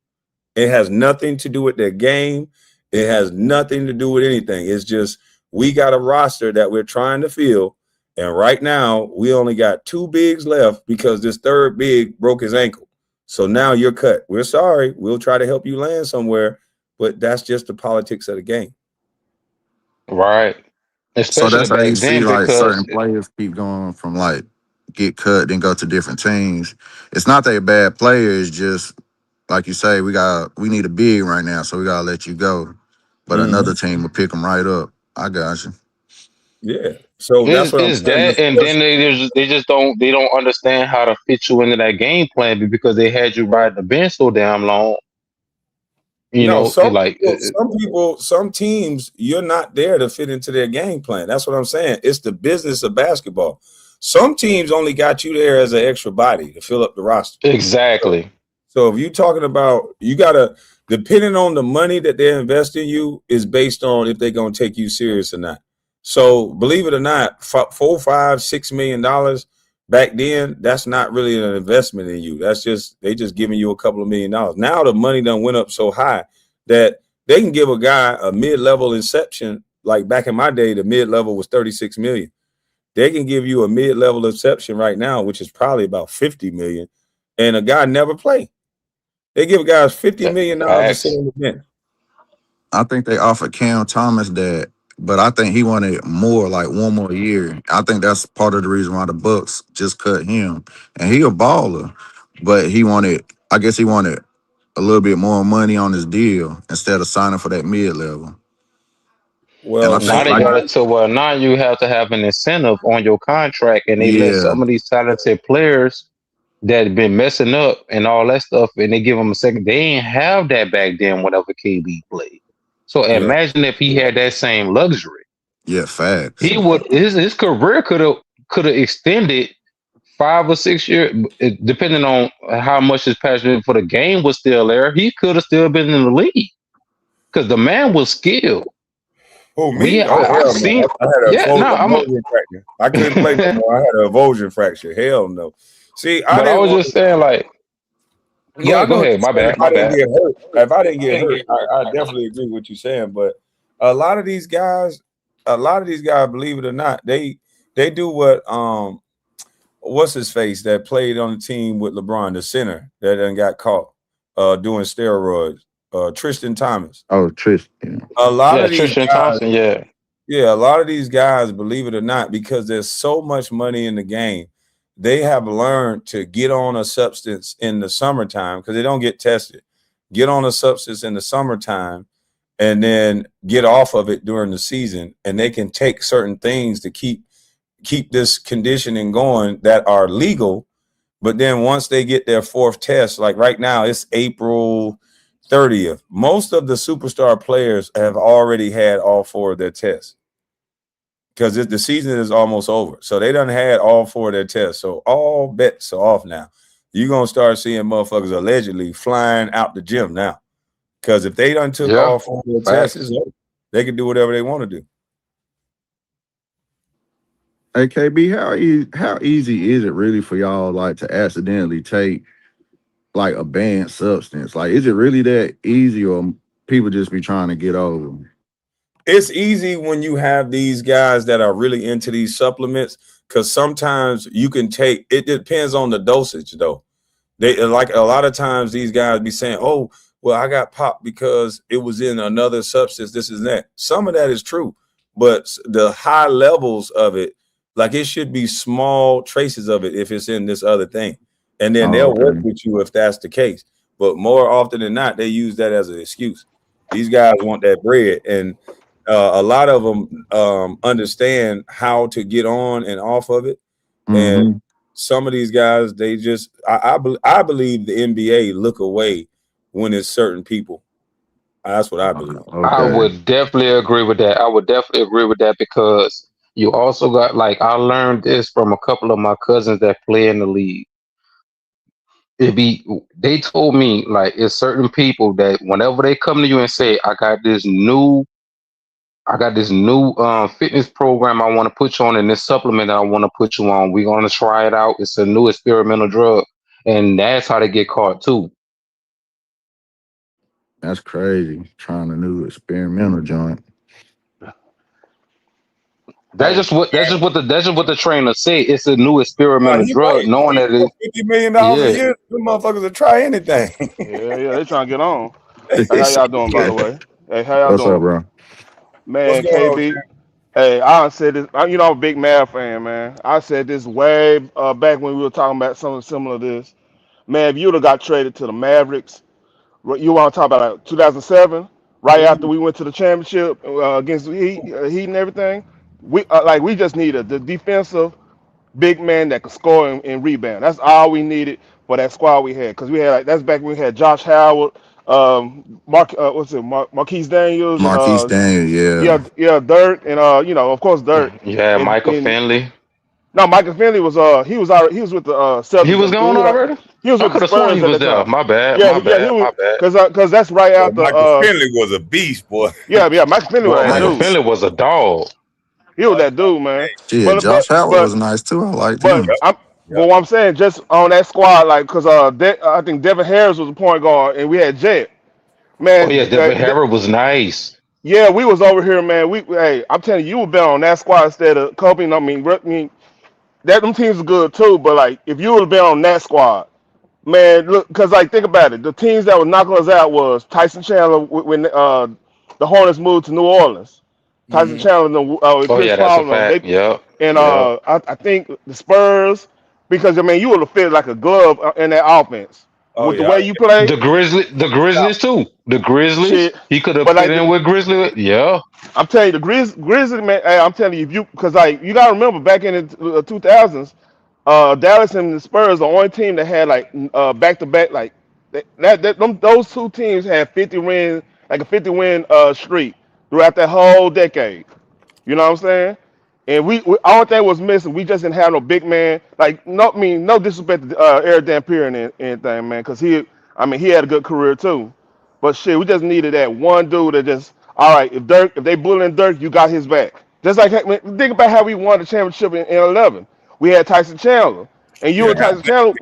It has nothing to do with their game. It has nothing to do with anything. It's just we got a roster that we're trying to fill. And right now, we only got two bigs left because this third big broke his ankle. So now you're cut. We're sorry. We'll try to help you land somewhere, but that's just the politics of the game. Right. So Especially that's how back you see then like because certain players keep going from like get cut, then go to different teams. It's not that bad players, just like you say, we need a big right now, so we gotta let you go. But another Mhm. team will pick them right up. I got you. Yeah. So that's what I'm is saying. The that, and sports, then they just don't understand how to fit you into that game plan because they had you riding the bench so damn long. no, It like some teams, you're not there to fit into their game plan. That's what I'm saying. It's the business of basketball. Some teams only got you there as an extra body to fill up the roster. So, exactly. so if you're talking about, you gotta, depending on the money that they invest in you, is based on if they're gonna take you serious or not. So believe it or not, $4, $5, $6 million back then, that's not really an investment in you. That's just they just giving you a couple of $1 million. Now the money done went up so high that they can give a guy a mid-level inception. Like back in my day, the mid-level was 36 million. They can give you a mid-level inception right now, which is probably about 50 million, and a guy never play. They give guys $50 million to sit Facts. on the bench. I think they offered Cam Thomas that, but I think he wanted more, like one more year. I think that's part of the reason why the Bucks just cut him. And he a baller, but I guess he wanted a little bit more money on his deal instead of signing for that mid level. And I Well, Now think they like got it to where now you have to have an incentive on your contract, and they let yeah, some of these talented players that have been messing up and all that stuff, and they give them a second. They ain't have that back then whenever KB played. So yeah, imagine if he had that same luxury. yeah, facts. He would his career could have extended 5 or 6 years, depending on how much his passion for the game was still there. He could have still been in the league because the man was skilled. who me? Oh I've hell seen. no! I had a Yeah, no, I'm. avulsion fracture. I couldn't play no more. I had a avulsion fracture. Hell no. See, I But I didn't was want just to. saying, like, Yeah, I go know what ahead. you're My saying. If bad, I my didn't bad. get hurt, I definitely agree with what you're saying. But a lot of these guys, believe it or not, they do what's his face that played on the team with LeBron, the center that done got caught doing steroids, Tristan Thompson. Oh, Tristan. A lot Yeah, of these Tristan guys, Thompson. Yeah, yeah, a lot of these guys, believe it or not, because there's so much money in the game, they have learned to get on a substance in the summertime because they don't get tested. Get on a substance in the summertime and then get off of it during the season, and they can take certain things to keep this conditioning going that are legal. But then once they get their fourth test, like right now, it's April 30th. Most of the superstar players have already had all 4 of their tests because the season is almost over. So they done had all 4 of their tests. So all bets are off now. You're going to start seeing motherfuckers allegedly flying out the gym now. Because if they done took all 4 of their tests, it's over. They can do whatever they want to do. Hey KB, how easy is it really for y'all like to accidentally take like a banned substance? Like, is it really that easy, or people just be trying to get over? It's easy when you have these guys that are really into these supplements, because sometimes you can take it. Depends on the dosage, though. They like a lot of times these guys be saying, "Oh, well, I got popped because it was in another substance. This is that." Some of that is true, but the high levels of it, like it should be small traces of it if it's in this other thing, and then they'll work with you if that's the case. But more often than not, they use that as an excuse. These guys want that bread, and a lot of them understand how to get on and off of it. And some of these guys, they just, I believe the NBA look away when it's certain people. That's what I believe. I would definitely agree with that. I would definitely agree with that because you also got, like, I learned this from a couple of my cousins that play in the league. They told me, like, it's certain people that whenever they come to you and say, I got this new fitness program I want to put you on, and this supplement that I want to put you on, we're going to try it out. It's a new experimental drug. And that's how they get caught too. That's crazy. Trying a new experimental joint. That's just what the trainer say. It's a new experimental drug, Right. knowing that it $50 million a year, them motherfuckers will try anything. Yeah, they trying to get on. Hey, how y'all doing, by the way? Hey, how y'all What's doing? up, bro? Man, What's going on, KB. Hey, I said this. I'm a big Mavs fan, man. I said this way back when we were talking about something similar to this. Man, if you'd have got traded to the Mavericks, you want to talk about like 2007, right after we went to the championship against the Heat and everything. We just needed the defensive big man that could score and rebound. That's all we needed for that squad we had. Because we had, like, that's back when we had Josh Howard, Marquise Daniels, Marquise Daniel, Dirk, and of course Dirk. Yeah, Michael And Finley. no, Michael Finley was he was with the He Celtics. was gone already? He was I with the could have sworn Spurs he at was the there. time. My bad. Yeah, he was My bad. because that's right after Michael Finley was a beast, boy. yeah, Michael Finley was that Michael dude. Finley was a dog. He was that dude, man. yeah. But Josh Howard but was nice too. I liked But him. what I'm saying, just on that squad, like, cause I think Devin Harris was the point guard, and we had Jet. Oh yeah, Man, Devin Harris was nice. yeah, we was over here, man. Hey, I'm telling you, you would been on that squad instead of Kobe. I mean, that them teams are good too. But like, if you would have been on that squad, man, look, cause like, think about it. The teams that were knocking us out was Tyson Chandler when the Hornets moved to New Orleans. Tyson Chandler with Oh Chris yeah, that's a Paul, fact. Yep. and Yep. I think the Spurs, because I mean you would have fit like a glove in that offense Oh with the yeah, way you play. The Grizzlies too. The Grizzlies. Shit, He could have but fit like in with Grizzly. Yeah. I'm telling you, the Grizzlies, man. Hey, I'm telling you, if you because like you gotta remember back in the 2000s, Dallas and the Spurs the only team that had like back to back like those two teams had 50 win like a 50 win streak throughout that whole decade. You know what I'm saying? And we all thing was missing. We just didn't have no big man. Like no disrespect to Eric Dampier and anything, man, because he had a good career too. But shit, we just needed that one dude that just all right. If they bullying Dirk, you got his back. Just like think about how we won the championship in 11. We had Tyson Chandler, and yeah. you and Tyson Chandler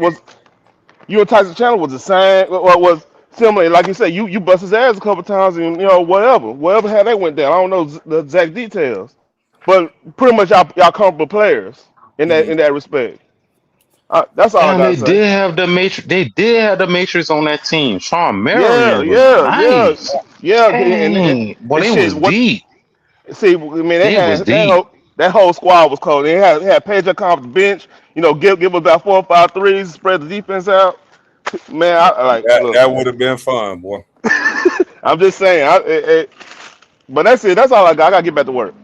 was the same. Was similar. Like you said, you bust his ass a couple times, and whatever how that went down. I don't know the exact details. But pretty much y'all comparable players in that respect. That's all I And gotta say. They did have the Matrix on that team. Sean Yeah, Marion was yeah, yeah, nice. yeah. Dang. Boy, And they shit. was What? deep. See, I mean, they They was had deep. that whole squad was cold. They had Pedro come off the bench. Give us about 4 or 5 threes, spread the defense out. Man, I like look. That would have been fun, boy. I'm just saying. But that's it. That's all I got. I gotta get back to work.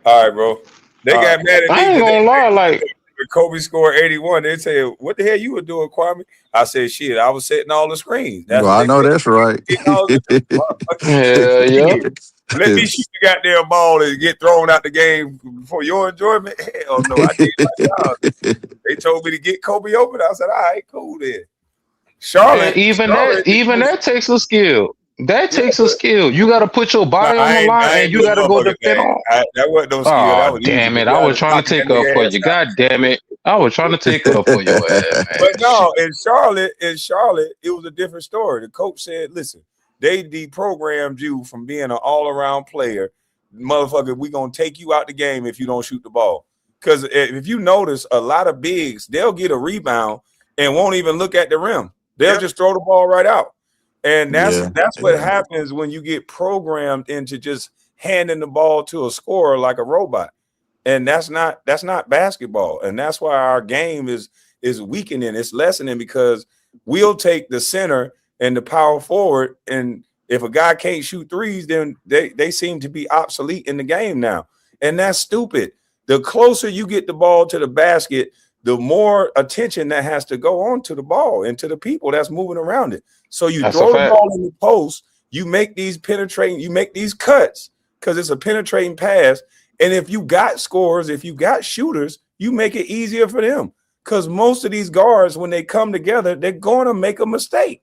All right, bro. They All got right. mad at me I ain't because gonna lie, like when Kobe scored 81. They said, "What the hell you were doing, Kwame?" I said, "Shit, I was setting all the screens." That's Well, what I they know said. that's right. Getting all the motherfucking hell yeah. shit. Let me shoot the goddamn ball and get thrown out the game for your enjoyment. Hell no, I did my job. They told me to get Kobe open. I said, "All right, cool then." And Charlotte, even that takes a skill. That yeah, takes a but skill. You got to put your nah, body on the line, I and ain't you do the got to go motherfucking defend thing. on. That wasn't no skill. That Oh was easy. damn But it! you I had was to trying to knock that take up for nigga ass you. out. God damn it! I was trying to take up for your ass, But man. no, Shit. in Charlotte, it was a different story. The coach said, "Listen, they deprogrammed you from being an all-around player. Motherfucker, we gonna take you out the game if you don't shoot the ball. Because if you notice, a lot of bigs, they'll get a rebound and won't even look at the rim. They'll just throw the ball right out. And that's Yeah, what yeah. happens when you get programmed into just handing the ball to a scorer like a robot. And that's not basketball. And that's why our game is weakening. It's lessening because we'll take the center and the power forward, and if a guy can't shoot threes, then they seem to be obsolete in the game now. And that's stupid. The closer you get the ball to the basket, the more attention that has to go on to the ball and to the people that's moving around it. So you That's a throw the fact. ball in the post, you make these cuts because it's a penetrating pass. And if you got scorers, if you got shooters, you make it easier for them. Because most of these guards, when they come together, they're going to make a mistake.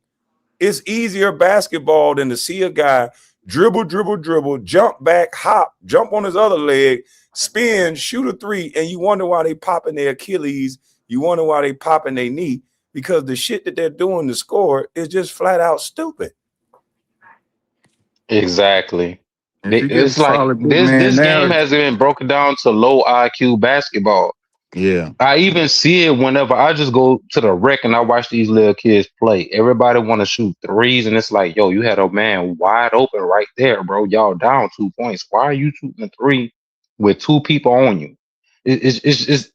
It's easier basketball than to see a guy dribble, dribble, dribble, jump back, hop, jump on his other leg, spin, shoot a three, and you wonder why they popping their Achilles. You wonder why they popping their knee, because the shit that they're doing to score is just flat out stupid. Exactly. If you get a It's like solid big man this now, game has been broken down to low IQ basketball. yeah. I even see it whenever I just go to the rec and I watch these little kids play. Everybody want to shoot threes, and it's like, yo, you had a man wide open right there, bro. Y'all down 2 points. Why are you shooting a three with two people on you? It's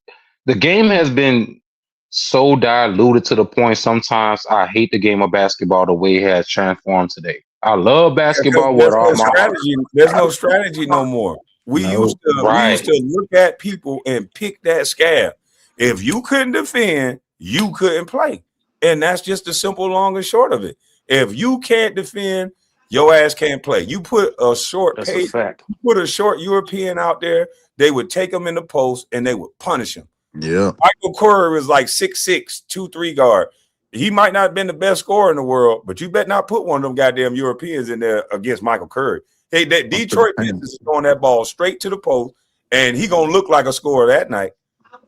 the game has been so diluted to the point sometimes I hate the game of basketball the way it has transformed today. I love Because basketball with all my heart. there's no strategy no more. No. We used Right. to look at people and pick that scab. If you couldn't defend, you couldn't play. And that's just the simple long and short of it. If you can't defend, your ass can't play. That's a fact. You put a short European out there, they would take him in the post and they would punish him. Yeah. Michael Curry was like 6'6", 2-3 guard. He might not have been the best scorer in the world, but you bet not put one of them goddamn Europeans in there against Michael Curry. Hey, that Up to the Detroit paint. Pistons is throwing that ball straight to the post, and he gonna look like a scorer that night.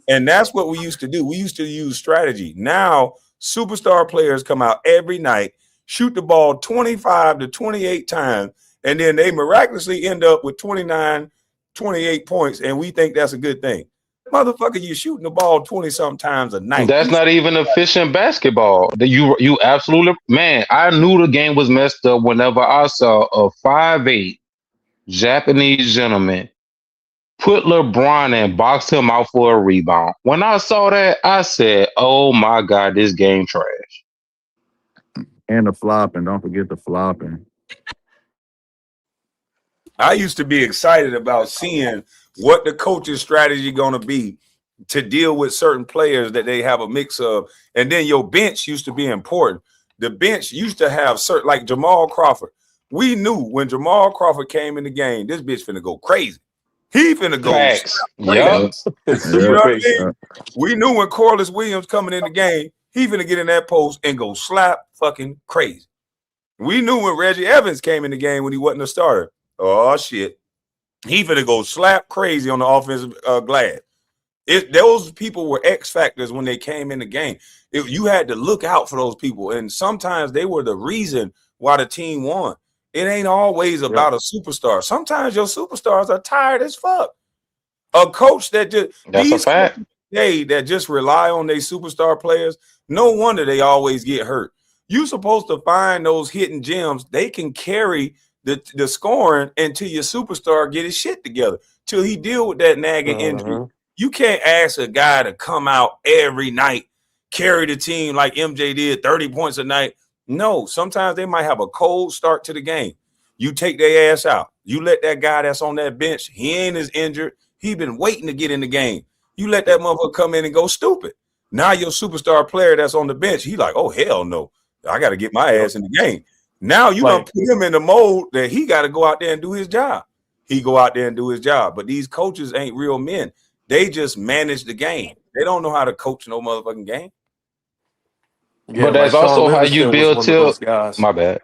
And that's what we used to do. We used to use strategy. Now, superstar players come out every night, shoot the ball 25 to 28 times, and then they miraculously end up with 29, 28 points, and we think that's a good thing. Motherfucker, you're shooting the ball 20 something times a night. That's not even efficient basketball. You absolutely man. I knew the game was messed up whenever I saw a 5'8" Japanese gentleman put LeBron and box him out for a rebound. When I saw that, I said, "Oh my god, this game trash." And the flopping. Don't forget the flopping. I used to be excited about seeing what the coach's strategy going to be to deal with certain players that they have a mix of. And then your bench used to be important. The bench used to have certain, like Jamal Crawford. We knew when Jamal Crawford came in the game, this bitch finna go crazy. He finna go Facts. crazy. Yep. Yeah. It's You super Yeah. know what I crazy. mean? We knew when Corliss Williams coming in the game, he finna get in that post and go slap fucking crazy. We knew when Reggie Evans came in the game when he wasn't a starter. Oh shit. He finna go slap crazy on the offensive glass. Those people were X factors when they came in the game. You had to look out for those people, and sometimes they were the reason why the team won. It ain't always Yeah. about a superstar. Sometimes your superstars are tired as fuck. A coach that just That's a these fact. coaches today that just rely on their superstar players, no wonder they always get hurt. You supposed to find those hidden gems. They can carry the scoring until your superstar get his shit together till he deal with that nagging injury. Mhm. You can't ask a guy to come out every night, carry the team like MJ did, 30 points a night. No, sometimes they might have a cold start to the game. You take their ass out. You let that guy that's on that bench, he ain't as injured. He been waiting to get in the game. You let that motherfucker come in and go stupid. Now your superstar player that's on the bench, he like, oh hell no, I got to get my ass in the game. Now you done put him in the mode that he got to go out there and do his job. He go out there and do his job. But these coaches ain't real men. They just manage the game. They don't know how to coach no motherfucking game. Yeah, But like that's Sean also how you Livingston was build one of till. those guys. My bad.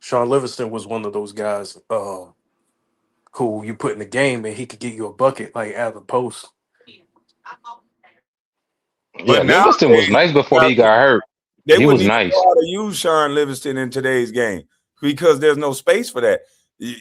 Sean Livingston was one of those guys who you put in the game and he could get you a bucket like out of the post. Yeah, But Livingston was nowadays, nice before he got hurt. they He wouldn't was even nice. know how to use Sean Livingston in today's game because there's no space for that.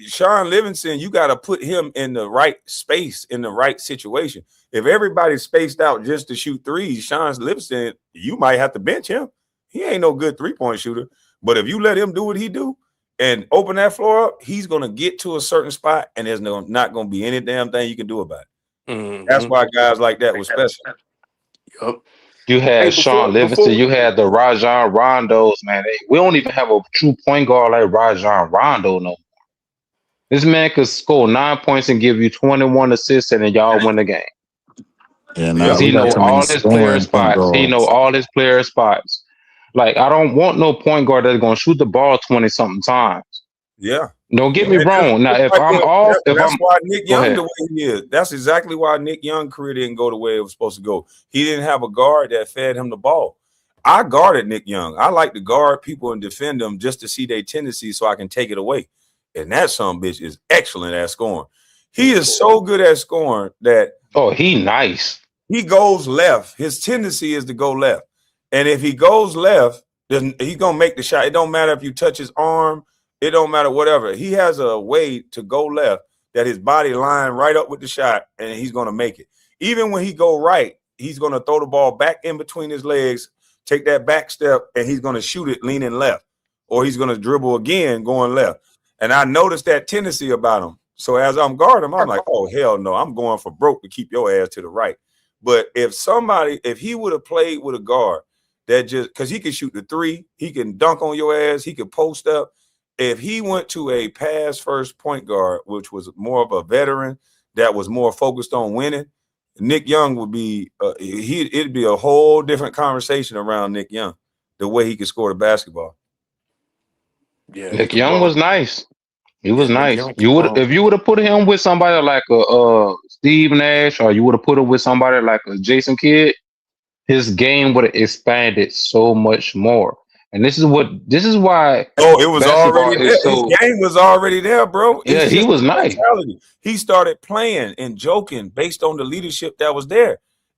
Sean Livingston, you got to put him in the right space, in the right situation. If everybody's spaced out just to shoot threes, Sean Livingston, you might have to bench him. He ain't no good three-point shooter. But if you let him do what he do and open that floor up, he's going to get to a certain spot, and there's not going to be any damn thing you can do about it. Mm-hmm. That's why guys like that were special. Yep. You had Sean Livingston. You had the Rajon Rondos, man. We don't even have a true point guard like Rajon Rondo no more. This man could score 9 points and give you 21 assists, and then y'all win the game. Yeah, Because we he got know too many all his player scoring point spots. He know guards. all his player spots. Like, I don't want no point guard that's gonna shoot the ball 20-something times. Yeah. Don't get me wrong. Now, if I'm off, that's why Nick go Young ahead. the way he is. That's exactly why Nick Young career didn't go the way it was supposed to go. He didn't have a guard that fed him the ball. I guarded Nick Young. I like to guard people and defend them just to see their tendencies so I can take it away. And that son bitch is excellent at scoring. He is so good at scoring that he nice. He goes left. His tendency is to go left. And if he goes left, then he's gonna make the shot. It don't matter if you touch his arm, it don't matter whatever. He has a way to go left that his body line right up with the shot, and he's gonna make it. Even when he go right, he's gonna throw the ball back in between his legs, take that back step, and he's gonna shoot it leaning left, or he's gonna dribble again going left. And I noticed that tendency about him. So as I'm guarding him, I'm like, oh hell no, I'm going for broke to keep your ass to the right. But if he would have played with a guard that just because he can shoot the three, he can dunk on your ass, he could post up. If he went to a pass first point guard, which was more of a veteran that was more focused on winning, Nick Young would be it'd be a whole different conversation around Nick Young, the way he could score the basketball. Yeah, Nick Young was nice. He was Nick nice. Young You would if you would have put him with somebody like a Steve Nash, or you would have put him with somebody like a Jason Kidd, his game would have expanded so much more. And this is why. Oh, it was basketball already there. is so. His game was already there, bro. It's Yeah, he just was the nice. mentality. He started playing and joking based on the leadership that was there.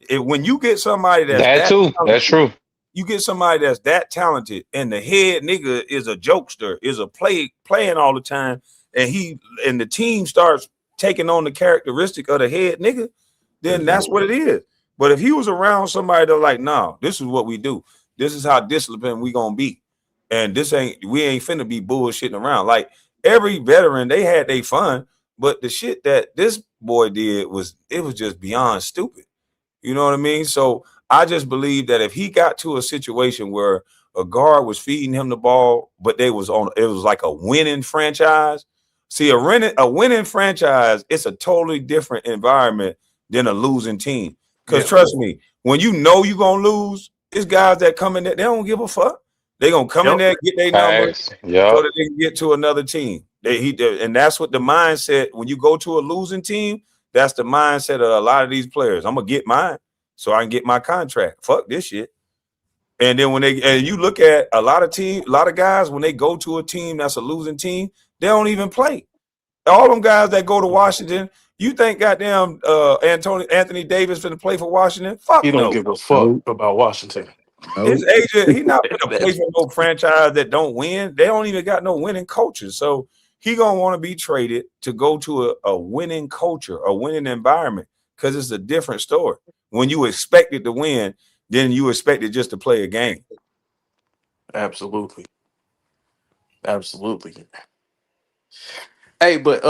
When you get somebody that's That too. talented, That's true. you get somebody that's that talented, and the head nigga is a jokester, is a playing all the time, and the team starts taking on the characteristic of the head nigga, then that's what it is. But if he was around somebody that like, nah, this is what we do. This is how disciplined we gonna be. And we ain't finna be bullshitting around. Like every veteran, they had their fun, but the shit that this boy did was just beyond stupid. You know what I mean? So I just believe that if he got to a situation where a guard was feeding him the ball, but it was like a winning franchise. See, a winning franchise, it's a totally different environment than a losing team. Because trust me, when you know you're gonna lose, it's guys that come in there, they don't give a fuck. They're gonna come in there, get their number so that they can get to another team. And that's what the mindset, when you go to a losing team, that's the mindset of a lot of these players. I'm gonna get mine so I can get my contract. Fuck this shit. And then you look at a lot of guys, when they go to a team that's a losing team, they don't even play. All them guys that go to Washington, you think goddamn Anthony Davis finna play for Washington? Fuck He don't no. give a fuck about Washington. His agent, he not gonna play for no franchise that don't win. They don't even got no winning coaches. So he gonna want to be traded to go to a winning culture, a winning environment, because it's a different story. When you expect it to win, then you expect it just to play a game. Absolutely. Hey, but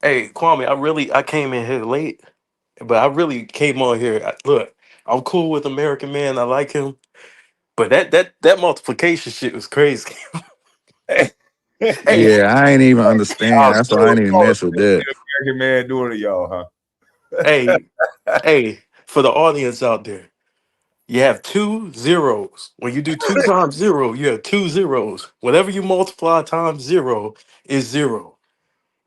hey, Kwame, I came in here late, but I really came on here. Look, I'm cool with American Man. I like him. But that multiplication shit was crazy. Hey, Yeah, I ain't even understand. Y'all That's why I still ain't even call it mess with the that. American man doing it, y'all, huh? hey, hey, for the audience out there, you have 2 zeros. When you do 2 times 0, you have 2 zeros. Whatever you multiply times 0 is 0.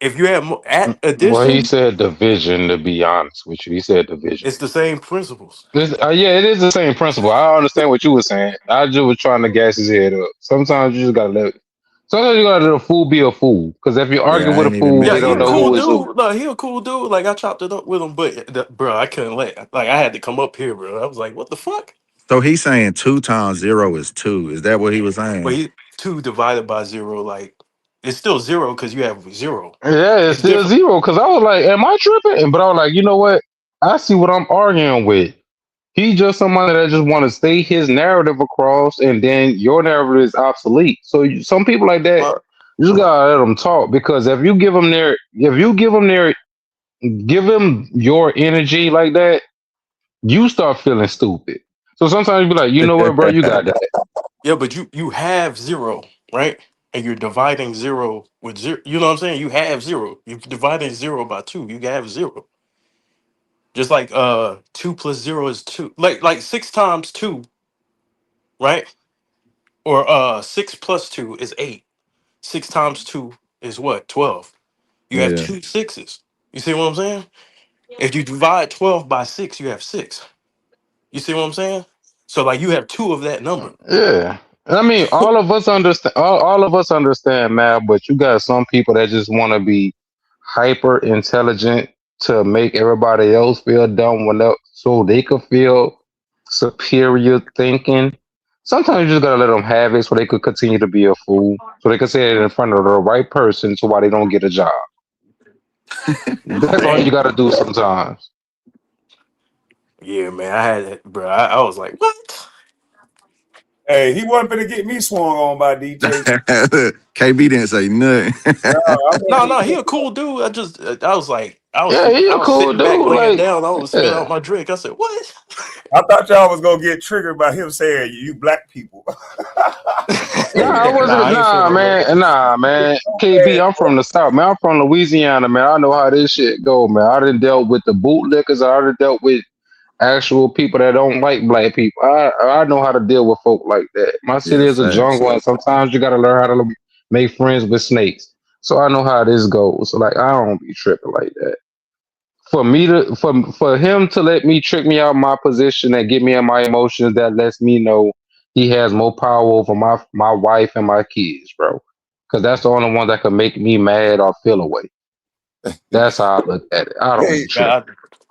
If you have at Well, he addition, said division. To be honest with you, he said division. it's the same principles. Yeah, it is the same principle. I understand what you were saying. I just was trying to gas his head up. Sometimes you just gotta let. Sometimes you gotta let a fool be a fool. Because if you argue Yeah, I with a ain't even fool, Yeah, they mess he don't with a know that. cool who is who. dude. No, he a cool dude. Like I chopped it up with him, but bro, I couldn't like I had to come up here, bro. I was like, what the fuck? So he's saying 2 times 0 is 2. Is that what he was But saying? he 2 divided by 0, like it's still 0 because you have 0. Yeah, it's It's still different. zero. Because I was like, am I tripping? But I was like, you know what? I see what I'm arguing with. He's just somebody that just want to stay his narrative across, and then your narrative is obsolete. So some people like that, Well, you just gotta let them talk. Because if you give them your energy like that, you start feeling stupid. So sometimes you be like, you know what, bro, you got that. yeah, but you have 0, right? And you're dividing 0 with 0. You know what I'm saying? You have 0. You're dividing 0 by 2. You have 0. Just like 2 plus 0 is 2. Like 6 times 2, right? Or 6 plus 2 is 8. 6 times 2 is what? 12. You have Yeah. 2 sixes. You see what I'm saying? If you divide 12 by 6, you have 6. You see what I'm saying? So like you have 2 of that number. Yeah. I mean, all of us understand. All of us understand math, but you got some people that just want to be hyper intelligent to make everybody else feel dumb, so they could feel superior thinking. Sometimes you just gotta let them have it, so they could continue to be a fool, so they could say it in front of the right person, so why they don't get a job. That's all you Man. gotta do sometimes. Yeah, man. I had it, bro. I was like, what? Hey, he wasn't gonna get me swung on by DJ. KB didn't say nothing. No, I No, wasn't. no, he a cool dude. I was like, Yeah, he I a was cool sitting back dude. laying Like, down. I was spit out yeah. my drink. I said, what? I thought y'all was gonna get triggered by him saying you black people. Nah, I Nah, wasn't. I ain't feel Nah, no way. man. Nah, man. KB, I'm from the South, man. I'm from Louisiana, man. I know how this shit go, man. I done dealt with the bootlickers. I done dealt with actual people that don't like black people. I know how to deal with folk like that. My city Yeah, is a facts. jungle, and sometimes you gotta learn how to make friends with snakes. So I know how this goes. So like, I don't be tripping like that. For him to let me trick me out my position and get me in my emotions, that lets me know he has more power over my wife and my kids, bro. Because that's the only one that can make me mad or feel away. That's how I look at it. I don't Hey, be tripping. Nah,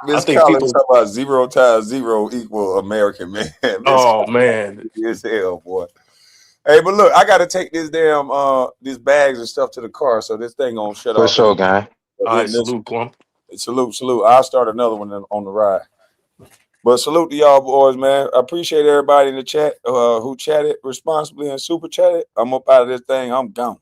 I Miss think Collins people. talking about 0 times 0 equal American man. Miss Oh Collins man, is hell, boy. Hey, but look, I gotta take this damn these bags and stuff to the car, so this thing gonna shut For off in sure, guy. all right, this salute, Kwame. salute, salute. I'll start another one on the ride. But salute to y'all boys, man. I appreciate everybody in the chat who chatted responsibly and super chatted. I'm up out of this thing. I'm gone.